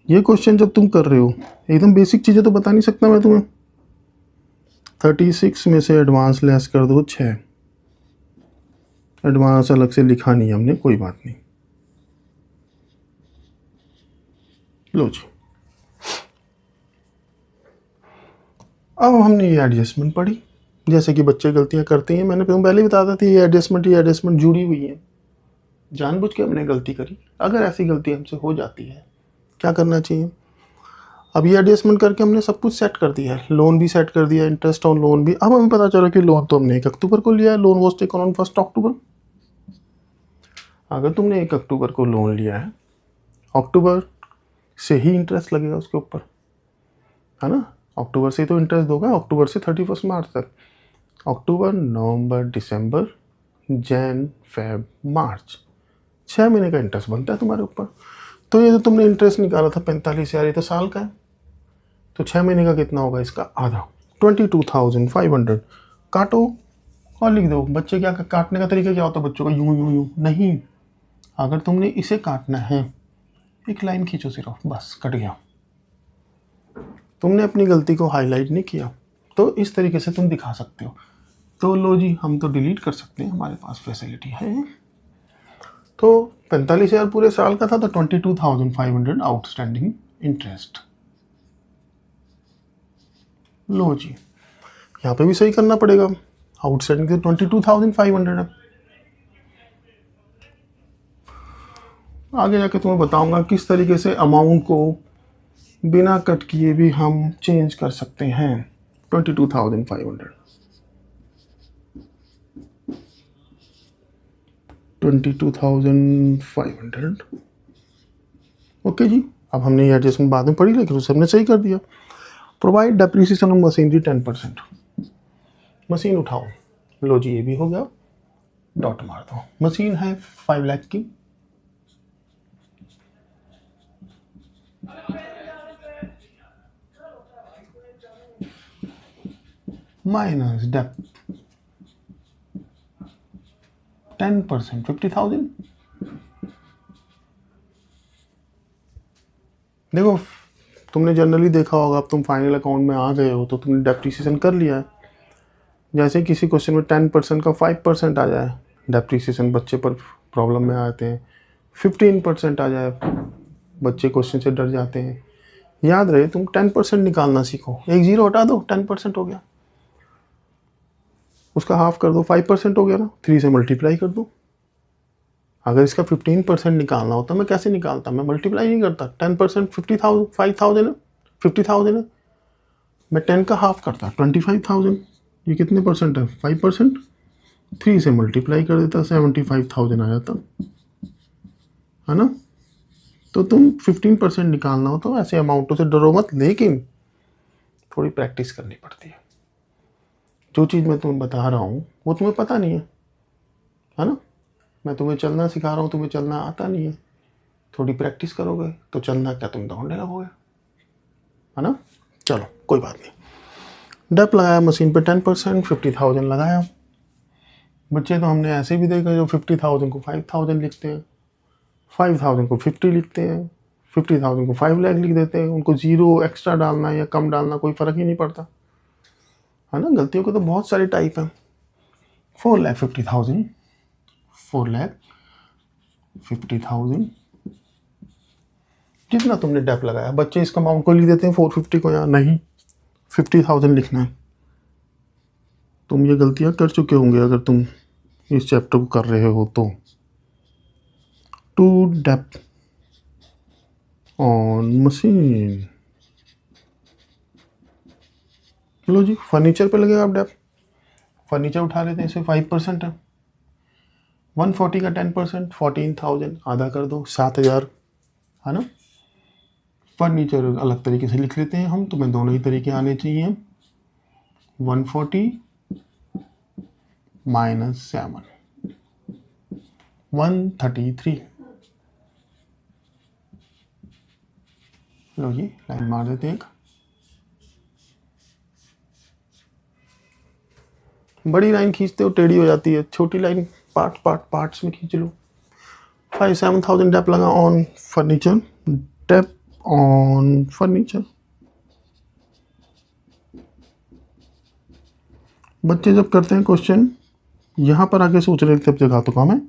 ये क्वेश्चन जब तुम कर रहे हो, एकदम बेसिक चीज़ें तो बता नहीं सकता मैं तुम्हें। 36 में से एडवांस लेस कर दो 6, एडवांस अलग से लिखा नहीं हमने, कोई बात नहीं। लो जी, अब हमने ये एडजस्टमेंट पढ़ी, जैसे कि बच्चे गलतियां करते हैं, मैंने पहले ही बताया था ये एडजस्टमेंट जुड़ी हुई है, जानबूझ के हमने गलती करी। अगर ऐसी गलती हमसे हो जाती है, क्या करना चाहिए। अब ये एडजस्टमेंट करके हमने सब कुछ सेट कर दिया है, लोन भी सेट कर दिया, इंटरेस्ट ऑन लोन भी। अब हमें पता चला कि लोन तो हमने 1 अक्टूबर को लिया है, लोन वॉज टेकन ऑन 1 अक्टूबर। अगर तुमने 1 अक्टूबर को लोन लिया है, अक्टूबर से ही इंटरेस्ट लगेगा उसके ऊपर, है ना, अक्टूबर से ही तो इंटरेस्ट दोगा, अक्टूबर से 31 मार्च तक। अक्टूबर, नवंबर, दिसंबर, जैन, फेब, मार्च, 6 महीने का इंटरेस्ट बनता है तुम्हारे ऊपर। तो ये जो तुमने इंटरेस्ट निकाला था 45,000, ये तो साल का है, तो 6 महीने का कितना होगा इसका आधा, 22,500 काटो और लिख दो। बच्चे क्या काटने का तरीका क्या होता है बच्चों का, यूं यूं यूं नहीं, अगर तुमने इसे काटना है, एक लाइन खींचो सिर्फ, बस कट गया। तुमने अपनी गलती को हाईलाइट नहीं किया, तो इस तरीके से तुम दिखा सकते हो। तो लो जी, हम तो डिलीट कर सकते हैं, हमारे पास फैसिलिटी है। तो 45,000 पूरे साल का था, तो 22,500 आउटस्टैंडिंग इंटरेस्ट। लो जी, यहाँ पे भी सही करना पड़ेगा, आउटस्टैंडिंग तो 22,500 है। आगे जाके तुम्हें बताऊंगा किस तरीके से अमाउंट को बिना कट किए भी हम चेंज कर सकते हैं। 22,500, 22,500, ओके जी। अब हमने ये एडजस्टमेंट बाद में पढ़ी, लेकिन उसे हमने सही कर दिया। Provide depreciation of machinery 10%, machine उठाओ, लो जी ये भी हो गया, डॉट मार दो। मशीन है 5 लाख की, माइनस डेप 10%, 50,000। देखो तुमने जनरली देखा होगा, अब तुम फाइनल अकाउंट में आ गए हो तो तुमने डेप्रिसिएशन कर लिया है। जैसे किसी क्वेश्चन में 10% का 5% आ जाए डेप्रिसिएशन, बच्चे पर प्रॉब्लम में आते हैं। 15% आ जाए, बच्चे क्वेश्चन से डर जाते हैं। याद रहे तुम 10% निकालना सीखो। एक जीरो हटा दो, 10% हो गया, उसका हाफ कर दो, 5% हो गया ना, 3 से मल्टीप्लाई कर दो। अगर इसका 15% निकालना होता मैं कैसे निकालता, मैं मल्टीप्लाई नहीं करता। 10% 50,000, 5,000 है, 50,000 है, मैं 10 का हाफ करता 25,000। ये कितने परसेंट है, 5%। 3 से मल्टीप्लाई कर देता, 75,000 आ जाता, है ना। तो तुम 15% निकालना हो तो ऐसे अमाउंटों से डरो मत, लेकिन थोड़ी प्रैक्टिस करनी पड़ती है। जो चीज़ मैं तुम्हें बता रहा हूँ वो तुम्हें पता नहीं है ना। मैं तुम्हें चलना सिखा रहा हूँ, तुम्हें चलना आता नहीं है। थोड़ी प्रैक्टिस करोगे तो चलना क्या, तुम दौड़ने लगोगे, है ना। चलो कोई बात नहीं। डेप लगाया मशीन पे 10%, 50,000 लगाया। बच्चे तो हमने ऐसे भी देखा जो 50,000 को 5,000 लिखते हैं, 5,000 को 50 लिखते हैं, 50,000 को 5 लाख लिख देते हैं। उनको जीरो एक्स्ट्रा डालना या कम डालना कोई फ़र्क ही नहीं पड़ता, है ना। गलतियों के तो बहुत सारे टाइप हैं। 4,50,000, 4,50,000, कितना तुमने डेप लगाया। बच्चे इसका अमाउंट को लिख देते हैं 450 को, यहाँ नहीं, 50,000 लिखना है। तुम ये गलतियाँ कर चुके होंगे अगर तुम इस चैप्टर को कर रहे हो तो। टू डेप ऑन मशीन, लो जी, फर्नीचर पे लगेगा आप डेप। फर्नीचर उठा लेते हैं, इसमें 5% है। 140 का 10%, 14,000, आधा कर दो, 7,000, है ना। फर्नीचर अलग तरीके से लिख लेते हैं हम, तुम्हें दोनों ही तरीके आने चाहिए। 140 माइनस 7, 133। लो जी, लाइन मार देते हैं एक। बड़ी लाइन खींचते हो टेढ़ी हो जाती है, छोटी लाइन पार्ट्स में खींच लो। 5,000-7,000 डेप लगा on furniture, dep on furniture. बच्चे जब करते हैं क्वेश्चन, यहाँ पर आके सोच रहे तब जगह तो कम है,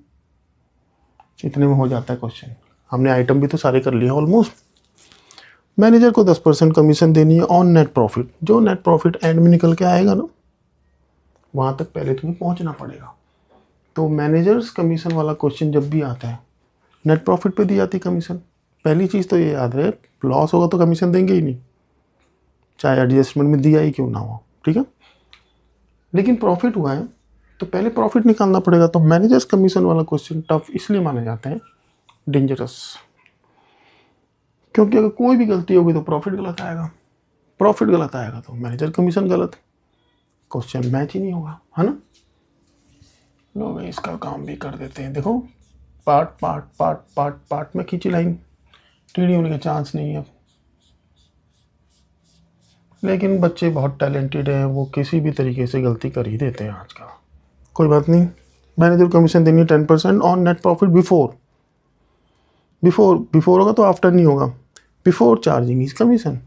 इतने में हो जाता है क्वेश्चन। हमने आइटम भी तो सारे कर लिए ऑलमोस्ट। मैनेजर को 10% कमीशन देनी है ऑन नेट प्रॉफिट। जो नेट प्रॉफिट एंड में निकल के आएगा ना, वहाँ तक पहले तुम्हें पहुँचना पड़ेगा। तो मैनेजर्स कमीशन वाला क्वेश्चन जब भी आता है, नेट प्रॉफिट पे दी जाती कमीशन। पहली चीज़ तो ये याद रहे, लॉस होगा तो कमीशन देंगे ही नहीं, चाहे एडजस्टमेंट में दिया ही क्यों ना हो, ठीक है। लेकिन प्रॉफिट हुआ है तो पहले प्रॉफिट निकालना पड़ेगा। तो मैनेजर्स कमीशन वाला क्वेश्चन टफ इसलिए माने जाते हैं, डेंजरस, क्योंकि अगर कोई भी गलती होगी तो प्रॉफिट गलत आएगा, प्रॉफिट गलत आएगा तो मैनेजर कमीशन गलत, क्वेश्चन मैच ही नहीं होगा, है ना। लो भाई, इसका काम भी कर देते हैं। देखो, पार्ट में खींची लाइन, टेढ़ी होने के चांस नहीं है। लेकिन बच्चे बहुत टैलेंटेड हैं, वो किसी भी तरीके से गलती कर ही देते हैं आज का। कोई बात नहीं। मैनेजर कमीशन देनी 10% ऑन नेट प्रॉफिट बिफोर होगा तो आफ्टर नहीं होगा। बिफोर चार्जिंग इज कमीशन,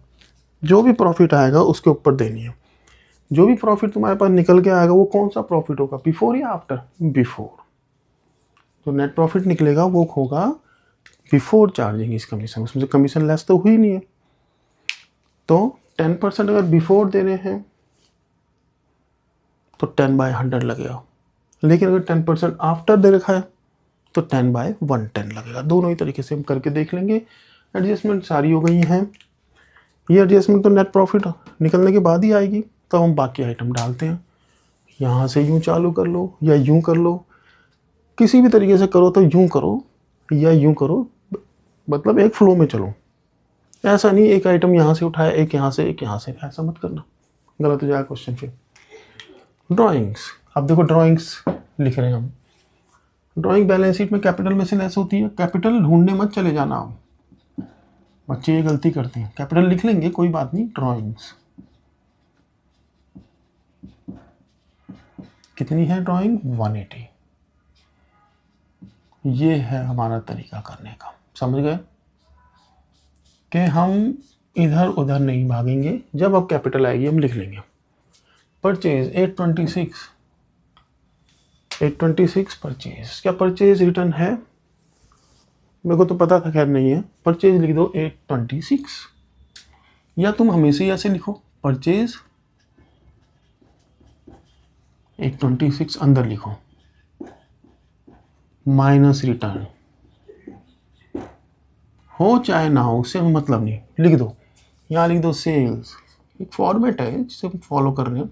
जो भी प्रॉफिट आएगा उसके ऊपर देनी है। जो भी प्रॉफिट तुम्हारे पास निकल के आएगा वो कौन सा प्रॉफिट होगा, बिफोर या आफ्टर, बिफोर। तो नेट प्रॉफिट निकलेगा वो होगा बिफोर चार्जिंग इज कमीशन, उसमें से कमीशन लेस तो हुई नहीं है। तो 10% अगर बिफोर दे रहे हैं तो 10/100 लगेगा, लेकिन अगर 10% आफ्टर दे रखा है तो 10/110 लगेगा। दोनों ही तरीके से हम करके देख लेंगे। एडजस्टमेंट सारी हो गई हैं। ये एडजस्टमेंट तो नेट प्रॉफिट निकलने के बाद ही आएगी, तो हम बाकी आइटम डालते हैं। यहाँ से यूँ चालू कर लो या यूँ कर लो, किसी भी तरीके से करो तो यूँ करो या यूँ करो, मतलब एक फ्लो में चलो। ऐसा नहीं एक आइटम यहाँ से उठाया, एक यहाँ से, एक यहाँ से, ऐसा मत करना, गलत हो जाएगा क्वेश्चन फिर। ड्राइंग्स, अब देखो ड्राइंग्स लिख रहे हैं हम। ड्राइंग बैलेंस शीट में कैपिटल में से लेस होती है। कैपिटल ढूंढने मत चले जाना आप, बच्चे ये गलती करते हैं। कैपिटल लिख लेंगे कोई बात नहीं। ड्राइंग्स कितनी है, ड्राइंग 180। ये है हमारा तरीका करने का, समझ गए कि हम इधर उधर नहीं भागेंगे, जब अब कैपिटल आएगी हम लिख लेंगे। Purchase 826 purchase. क्या परचेज रिटर्न है? मेरे को तो पता था, खैर नहीं है। परचेज लिख दो 826, या तुम हमेशा ही ऐसे लिखो परचेज 826 अंदर लिखो माइनस रिटर्न, हो चाहे ना हो उससे हमें मतलब नहीं, लिख दो। यहाँ लिख दो सेल्स, एक फॉर्मेट है जिसे हम फॉलो कर रहे हैं,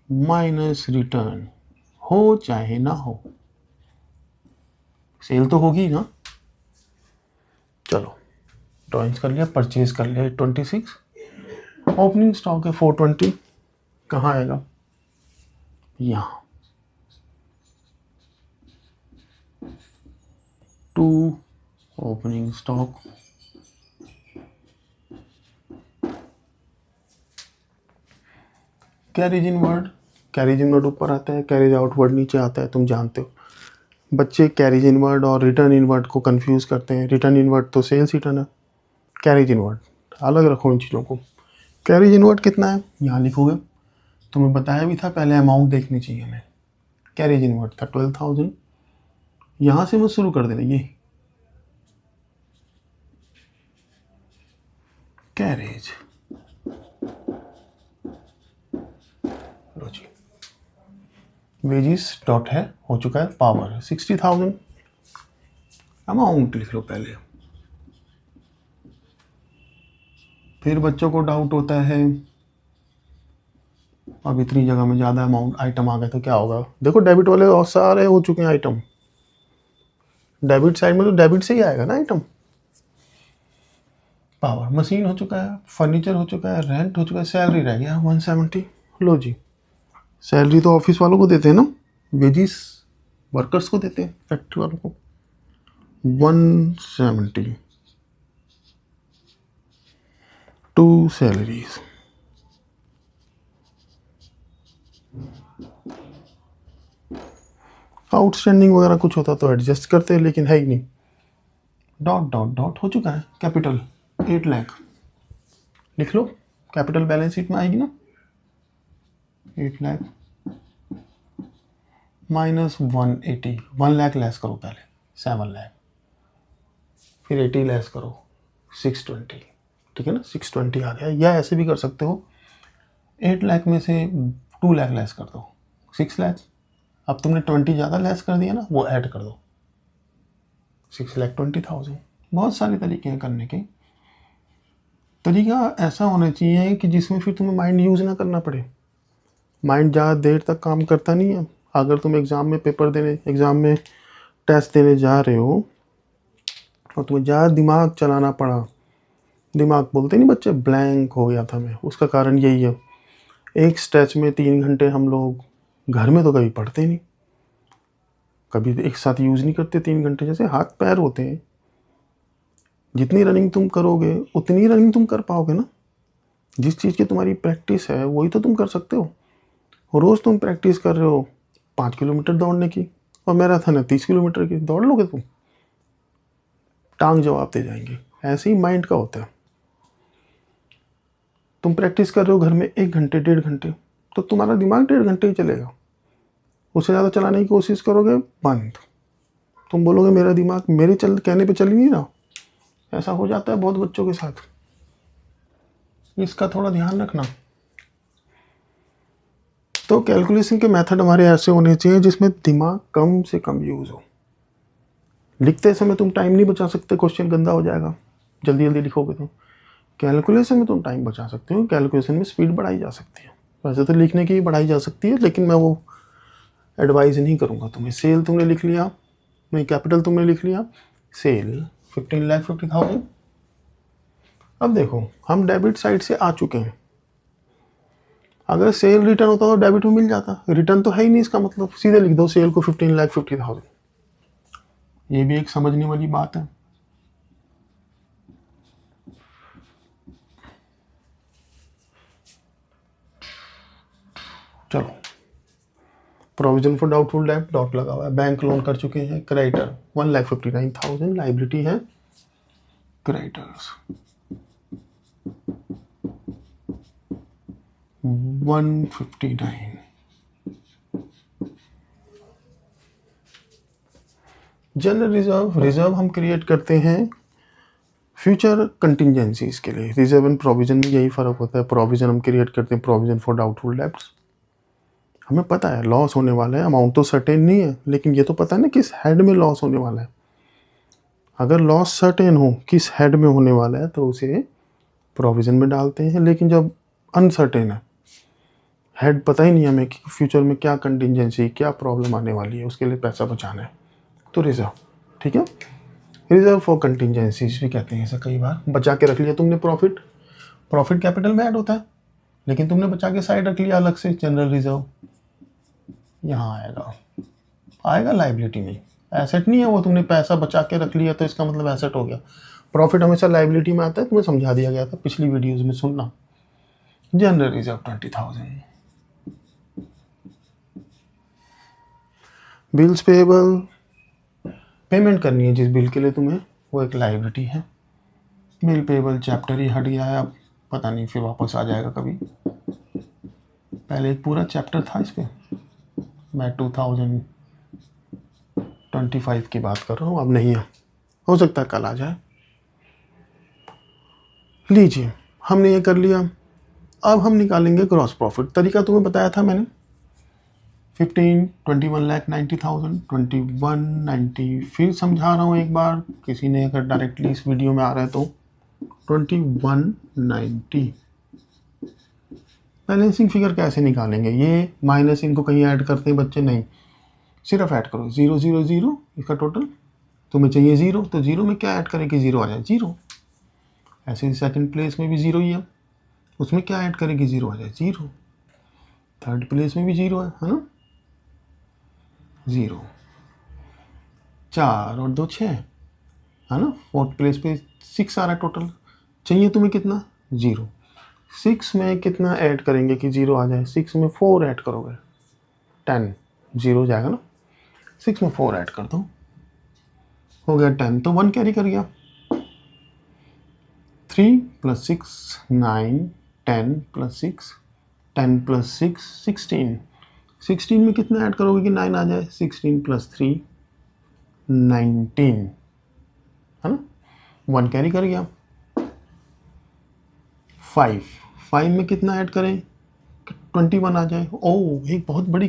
माइनस रिटर्न, हो चाहे ना हो, सेल तो होगी ना। चलो ड्राइंग्स कर लिया, परचेज कर लिया 826, ओपनिंग स्टॉक है 420, कहाँ आएगा? यहाँ। To opening stock, carriage inward ऊपर आता है, कैरेज आउटवर्ड नीचे आता है, तुम जानते हो। बच्चे कैरेज इनवर्ड और रिटर्न इनवर्ड को कंफ्यूज करते हैं। रिटर्न इनवर्ड तो सेल्स रिटर्न है, कैरेज इनवर्ड अलग रखो इन चीज़ों को। कैरेज इनवर्ड कितना है यहाँ लिखोगे, तुम्हें बताया भी था पहले, अमाउंट देखनी चाहिए हमें। कैरेज इनवर्ड था 12,000, यहाँ से मैं शुरू कर देना, ये कैरेज, लो जी, वेजिस डॉट है, हो चुका है, पावर 60,000, अमाउंट लिख लो पहले। फिर बच्चों को डाउट होता है अब इतनी जगह में ज़्यादा अमाउंट आइटम आ गए तो क्या होगा। देखो डेबिट वाले और सारे हो चुके हैं आइटम, डेबिट साइड में तो डेबिट से ही आएगा ना आइटम। पावर, मशीन हो चुका है, फर्नीचर हो चुका है, रेंट हो चुका है, सैलरी रह गया 170। लो जी, सैलरी तो ऑफिस वालों को देते हैं ना, वेजिस वर्कर्स को देते हैं, फैक्ट्री वालों को 170, 2 सैलरीज। आउटस्टैंडिंग वगैरह कुछ होता तो एडजस्ट करते हैं, लेकिन है ही नहीं। डॉट डॉट डॉट हो चुका है, कैपिटल 8 लाख लिख लो, कैपिटल बैलेंस शीट में आएगी ना, 8 लाख माइनस 180, 1 लाख लेस करो पहले, 7 लाख, फिर 80 लेस करो 620, ठीक है ना, 620 आ गया। या ऐसे भी कर सकते हो, 8 लाख में से 2 लाख लेस कर दो, 6 लाख। अब तुमने 20 ज़्यादा लेस कर दिया ना, वो ऐड कर दो, 6,20,000। बहुत सारे तरीके हैं करने के। तरीका ऐसा होना चाहिए कि जिसमें फिर तुम्हें माइंड यूज़ ना करना पड़े। माइंड ज़्यादा देर तक काम करता नहीं है। अगर तुम एग्ज़ाम में टेस्ट देने जा रहे हो और तुम्हें ज़्यादा दिमाग चलाना पड़ा, दिमाग बोलते नहीं बच्चे, ब्लैंक हो गया था मैं, उसका कारण यही है। एक स्ट्रेच में 3 घंटे हम लोग घर में तो कभी पढ़ते नहीं, कभी एक साथ यूज़ नहीं करते 3 घंटे, जैसे हाथ पैर होते हैं। जितनी रनिंग तुम करोगे उतनी रनिंग तुम कर पाओगे ना। जिस चीज़ की तुम्हारी प्रैक्टिस है वही तो तुम कर सकते हो। रोज़ तुम प्रैक्टिस कर रहे हो 5 किलोमीटर दौड़ने की, और मैराथन है 30 किलोमीटर की, दौड़ लोगे तुम? टांग जवाब दे जाएंगे। ऐसे ही माइंड का होता है। तुम प्रैक्टिस कर रहे हो घर में 1 घंटे 1.5 घंटे, तो तुम्हारा दिमाग 1.5 घंटे ही चलेगा। उससे ज़्यादा चलाने की कोशिश करोगे, बंद। तुम बोलोगे मेरा दिमाग मेरे कहने पे चल ही नहीं रहा। ऐसा हो जाता है बहुत बच्चों के साथ, इसका थोड़ा ध्यान रखना। तो कैलकुलेशन के मेथड हमारे ऐसे होने चाहिए जिसमें दिमाग कम से कम यूज़ हो। लिखते समय तुम टाइम नहीं बचा सकते, क्वेश्चन गंदा हो जाएगा जल्दी जल्दी लिखोगे तो। कैलकुलेशन में तुम टाइम बचा सकते हो, कैलकुलेशन में स्पीड बढ़ाई जा सकती है। वैसे तो लिखने की बढ़ाई जा सकती है, लेकिन मैं वो एडवाइस नहीं करूँगा तुम्हें। सेल तुमने लिख लिया, नहीं कैपिटल तुमने लिख लिया, सेल 15,50,000। अब देखो हम डेबिट साइड से आ चुके हैं। अगर सेल रिटर्न होता तो डेबिट में मिल जाता, रिटर्न तो है ही नहीं, इसका मतलब सीधे लिख दो सेल को 15,50,000। ये भी एक समझने वाली बात है। चलो, प्रोविजन फॉर डाउटफुल डेब्ट डॉट लगा हुआ है, बैंक लोन कर चुके हैं, क्रेडिटर 1,59,000, लाइबिलिटी है क्रेडिटर्स। 159। जनरल रिजर्व हम क्रिएट करते हैं फ्यूचर कंटिजेंसीज के लिए। रिजर्व एंड प्रोविजन में यही फ़र्क होता है। प्रोविजन हम क्रिएट करते हैं प्रोविजन फॉर डाउटफुल डेब्ट्स। हमें पता है लॉस होने वाला है, अमाउंट तो सर्टेन नहीं है, लेकिन ये तो पता है ना किस हेड में लॉस होने वाला है। अगर लॉस सर्टेन हो किस हेड में होने वाला है तो उसे प्रोविजन में डालते हैं। लेकिन जब अनसर्टेन है, हेड पता ही नहीं हमें कि फ्यूचर में क्या कंटिजेंसी, क्या प्रॉब्लम आने वाली है, उसके लिए पैसा बचाना है, तो रिजर्व। ठीक है, रिजर्व फॉर कंटिजेंसीज भी कहते हैं इसे। कई बार बचा के रख लिया तुमने, प्रॉफिट कैपिटल में ऐड होता है, लेकिन तुमने बचा के साइड रख लिया अलग से, जनरल रिजर्व यहाँ आएगा लाइबिलिटी नहीं, एसेट नहीं है वो। तुमने पैसा बचा के रख लिया तो इसका मतलब एसेट हो गया। प्रॉफिट हमेशा लाइबिलिटी में आता है, तुम्हें समझा दिया गया था पिछली वीडियोस में, सुनना। General reserve 20,000। Bills payable, payment करनी है जिस बिल के लिए तुम्हें, वो एक लाइबिलिटी है। बिल पेएबल चैप्टर ही हट गया है, अब पता नहीं फिर वापस आ जाएगा कभी। पहले एक पूरा चैप्टर था इस पे, मैं 2025 की बात कर रहा हूँ, अब नहीं है, हो सकता है कल आ जाए। लीजिए, हमने ये कर लिया। अब हम निकालेंगे ग्रॉस प्रॉफिट। तरीका तुम्हें बताया था मैंने, 21,90,000, 2190। फिर समझा रहा हूँ एक बार, किसी ने अगर डायरेक्टली इस वीडियो में आ रहा है तो 2190। बैलेंसिंग फिगर कैसे निकालेंगे? ये माइनस इनको कहीं ऐड करते हैं बच्चे? नहीं, सिर्फ ऐड करो 0 0 0 इसका टोटल। तुम्हें चाहिए 0, तो 0 में क्या ऐड करें कि 0 आ जाए? 0। ऐसे सेकंड प्लेस में भी 0 ही है, उसमें क्या ऐड करें कि 0 आ जाए? 0। थर्ड प्लेस में भी 0 है ना? 0। 4 और 2 6 है ना? फोर्थ प्लेस पे 6 आ रहा है टोटल। चाहिए तुम्हें कितना? 0। 6 में कितना ऐड करेंगे कि 0 आ जाए? 6 में 4 ऐड करोगे, 10। 0 जाएगा ना? 6 में 4 ऐड कर दो, हो गया 10, तो 1 कैरी कर गया। 3 + 6 9, 10 + 6 10 + 6 16। 16 में कितना ऐड करोगे कि 9 आ जाए? 16 + 3 19 है ना? 1 कैरी कर गया। 5 में कितना ऐड करें कि 21 आ जाए? ओह, एक बहुत बड़ी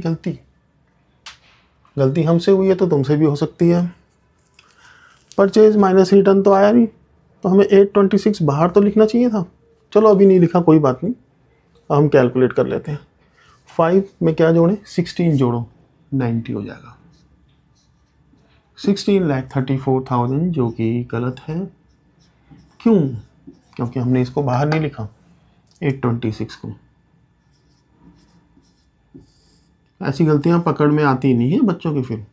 गलती हमसे हुई है तो तुमसे भी हो सकती है। परचेज माइनस रिटर्न तो आया नहीं, तो हमें 826 बाहर तो लिखना चाहिए था। चलो अभी नहीं लिखा, कोई बात नहीं, हम कैलकुलेट कर लेते हैं। 5 में क्या जोड़ें? 16 जोड़ो, 90 हो जाएगा। 16,34,000, जो कि गलत है। क्यों? क्योंकि हमने इसको बाहर नहीं लिखा 826 को। ऐसी गलतियां पकड़ में आती नहीं है बच्चों के। फिर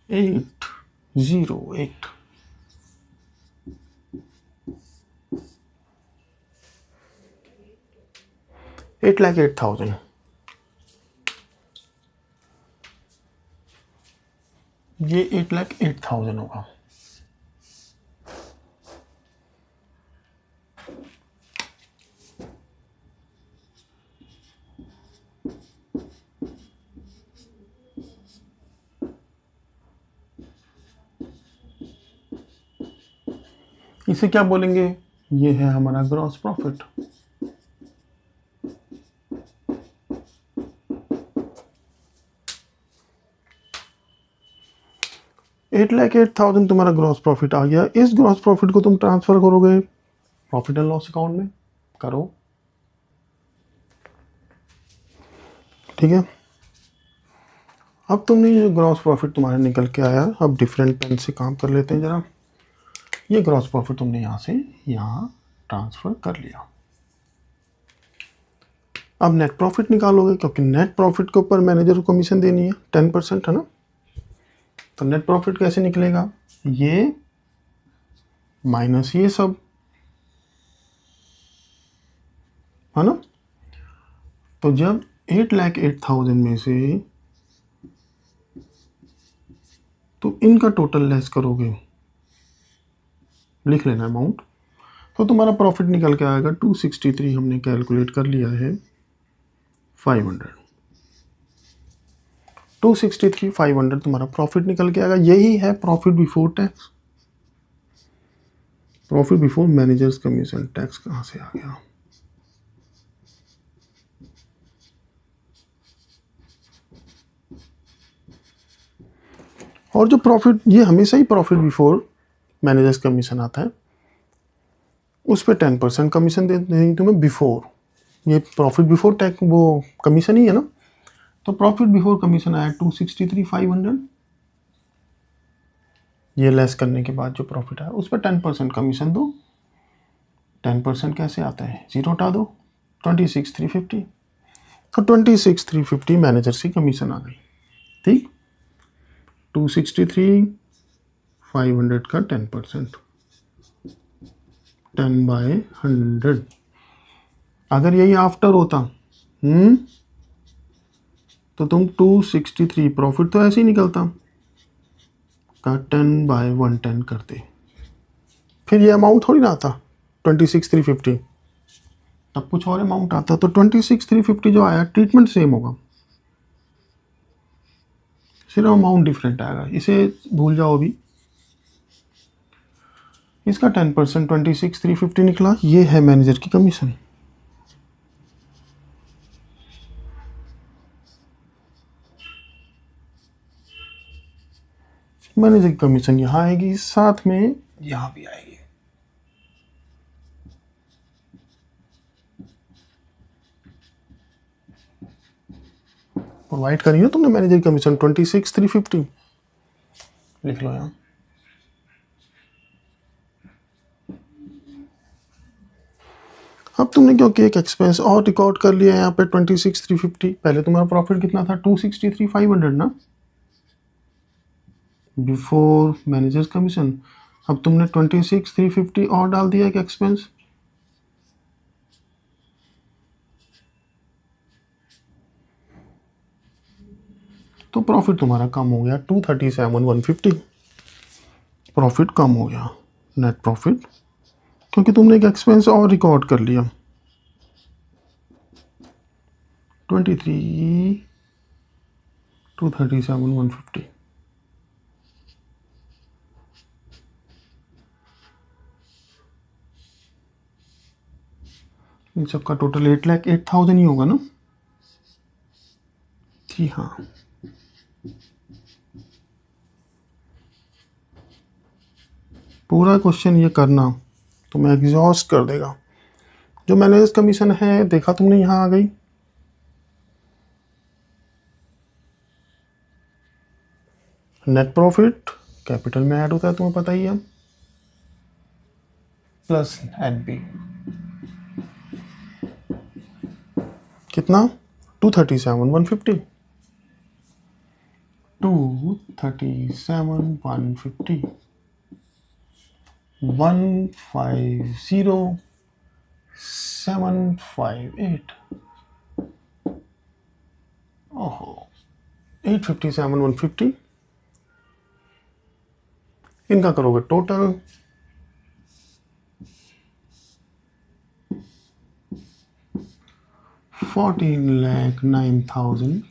808 8,08,000। ये 8,08,000 होगा। इसे क्या बोलेंगे? ये है हमारा ग्रॉस प्रॉफिट। $8,08,000 तुम्हारा ग्रॉस प्रॉफिट आ गया। इस ग्रॉस प्रॉफिट को तुम ट्रांसफर करोगे प्रॉफिट एंड लॉस अकाउंट में, करो। ठीक है, अब तुमने जो ग्रॉस प्रॉफिट तुम्हारा निकल के आया, अब डिफरेंट पेन से काम कर लेते हैं जरा। ये ग्रॉस प्रॉफिट तुमने यहाँ से यहाँ ट्रांसफर कर लिया। अब नेट प्रॉफिट निकालोगे, क्योंकि नेट प्रॉफिट के ऊपर मैनेजर को कमीशन देनी है 10%, है ना? तो नेट प्रॉफिट कैसे निकलेगा? ये माइनस ये सब, है ना? तो जब 8,08,000 में से तो इनका टोटल लेस करोगे, लिख लेना अमाउंट, तो तुम्हारा प्रॉफिट निकल के आएगा 263। हमने कैलकुलेट कर लिया है 500, 263,500 तुम्हारा प्रॉफिट निकल के आएगा। यही है profit before tax. Profit before managers commission, tax कहाँ से आ गया? और जो प्रॉफिट, ये हमेशा ही प्रॉफिट बिफोर मैनेजर्स कमीशन आता है, उस पर 10% कमीशन दे देंगे तुम्हें बिफोर। ये प्रॉफिट बिफोर टैक्स वो कमीशन ही है ना। तो प्रॉफिट बिफोर कमीशन आया 263,500। ये लेस करने के बाद जो प्रॉफिट आया उस पर 10% कमीशन दो। 10% कैसे आता है? जीरो हटा दो, 26,350। तो 26,350 मैनेजर्स की कमीशन आ गई। ठीक, 263,500 का 10%, 10/100। अगर यही आफ्टर होता तो तुम 263 प्रॉफिट तो ऐसे ही निकलता का 10/110 करते, फिर ये अमाउंट थोड़ी ना आता 26,350, तब कुछ और अमाउंट आता। तो 26,350 जो आया, ट्रीटमेंट सेम होगा, सिर्फ अमाउंट डिफरेंट आएगा। इसे भूल जाओ अभी। इसका 10% 26,350 निकला। ये है मैनेजर की कमीशन। मैनेजर की कमीशन यहाँ आएगी, साथ में यहाँ भी आएगी। प्रोवाइड करी ना तुमने मैनेजर की कमीशन 26,350, लिख लो यहाँ। अब तुमने क्योंकि एक एक्सपेंस और रिकॉर्ड कर लिया यहाँ पे 26,350। पहले तुम्हारा प्रॉफिट कितना था? 263,500 ना, बिफोर मैनेजर्स कमीशन। अब तुमने 26,350 और डाल दिया एक एक्सपेंस, तो प्रॉफिट तुम्हारा कम हो गया 237,150। प्रॉफिट कम हो गया, नेट प्रॉफिट, क्योंकि तुमने एक एक्सपेंस और रिकॉर्ड कर लिया। 237,150। इन सबका टोटल 8,08,000 ही होगा ना? जी हाँ। पूरा क्वेश्चन ये करना तुम्हें एग्जॉस्ट कर देगा। जो मैनेजर्स कमीशन है, देखा तुमने, यहाँ आ गई। नेट प्रॉफिट कैपिटल में ऐड होता है, तुम्हें पता ही है, प्लस एनपी कितना? 237,150। 237,150, 150,758। ओहो, 857,150। इनका करोगे टोटल, 14,09,000।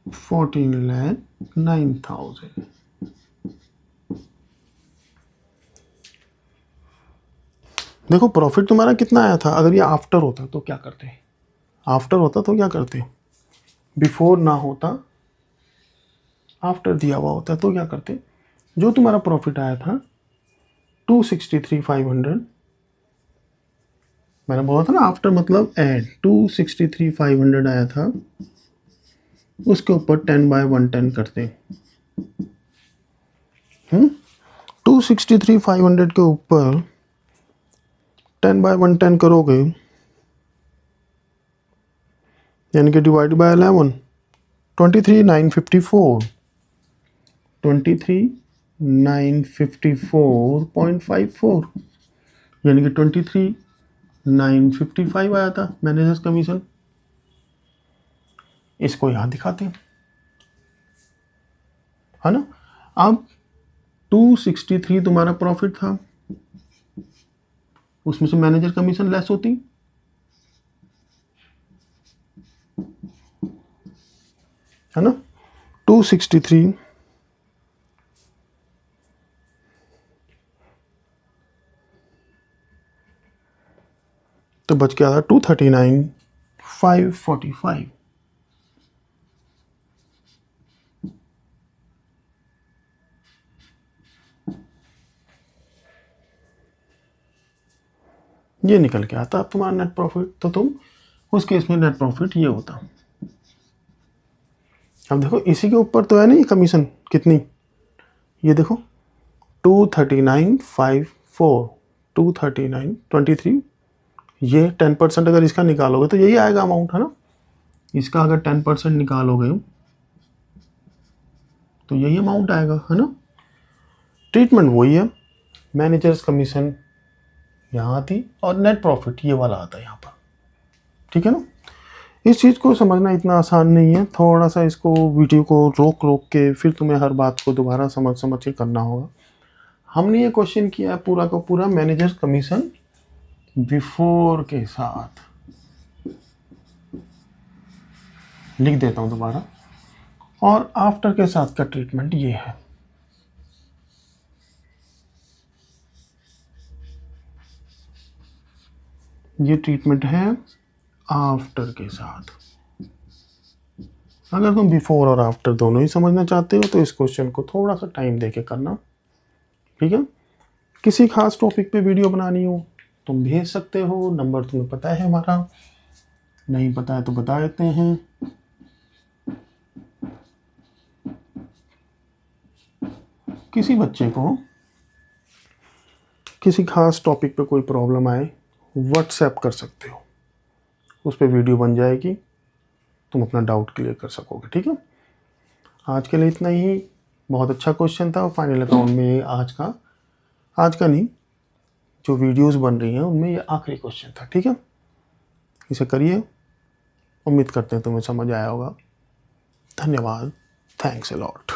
14,09,000। देखो प्रॉफिट तुम्हारा कितना आया था। अगर ये आफ्टर होता तो क्या करते? आफ्टर होता तो क्या करते? बिफोर ना होता, आफ्टर दिया हुआ होता तो क्या करते? जो तुम्हारा प्रॉफिट आया था 263,500, मैंने बोला था ना आफ्टर मतलब ऐड, 263,500 आया था, उसके ऊपर 10/110 करते। 263,500 के ऊपर 10/110 करोगे, यानी कि डिवाइड बाय 11, 23,954, 23,954.54, यानी कि 23,955 आया था मैनेजर्स कमीशन। इसको यहां दिखाते हैं, है ना। अब 263 तुम्हारा प्रॉफिट था, उसमें से मैनेजर कमीशन लेस होती, है ना। 263 तो बच गया था 239 545। ये निकल के आता अब तुम्हारा नेट प्रॉफिट। तो तुम उस केस में नेट प्रॉफिट ये होता। अब देखो इसी के ऊपर तो है नहीं कमीशन कितनी, ये देखो 239.54 239.23, ये 10% अगर इसका निकालोगे तो यही आएगा अमाउंट, है ना। इसका अगर 10% निकालोगे तो यही अमाउंट आएगा, है ना। ट्रीटमेंट वही है, मैनेजर्स कमीशन यहाँ आती और नेट प्रॉफिट ये वाला आता है यहाँ पर, ठीक है ना। इस चीज़ को समझना इतना आसान नहीं है, थोड़ा सा इसको वीडियो को रोक रोक के फिर तुम्हें हर बात को दोबारा समझ समझ के करना होगा। हमने ये क्वेश्चन किया है पूरा का पूरा मैनेजर्स कमीशन बिफोर के साथ, लिख देता हूँ दोबारा, और आफ्टर के साथ का ट्रीटमेंट ये है। ये ट्रीटमेंट है आफ्टर के साथ। अगर तुम बिफोर और आफ्टर दोनों ही समझना चाहते हो तो इस क्वेश्चन को थोड़ा सा टाइम देके करना, ठीक है। किसी खास टॉपिक पे वीडियो बनानी हो तुम भेज सकते हो, नंबर तुम्हें पता है हमारा, नहीं पता है तो बता देते हैं। किसी बच्चे को किसी खास टॉपिक पे कोई प्रॉब्लम आए व्हाट्सएप कर सकते हो, उस पर वीडियो बन जाएगी, तुम अपना डाउट क्लियर कर सकोगे, ठीक है। आज के लिए इतना ही। बहुत अच्छा क्वेश्चन था, फाइनल अकाउंट में आज का नहीं, जो वीडियोस बन रही हैं उनमें ये आखिरी क्वेश्चन था, ठीक है। इसे करिए, उम्मीद करते हैं तुम्हें समझ आया होगा। धन्यवाद, थैंक्स अ लॉट।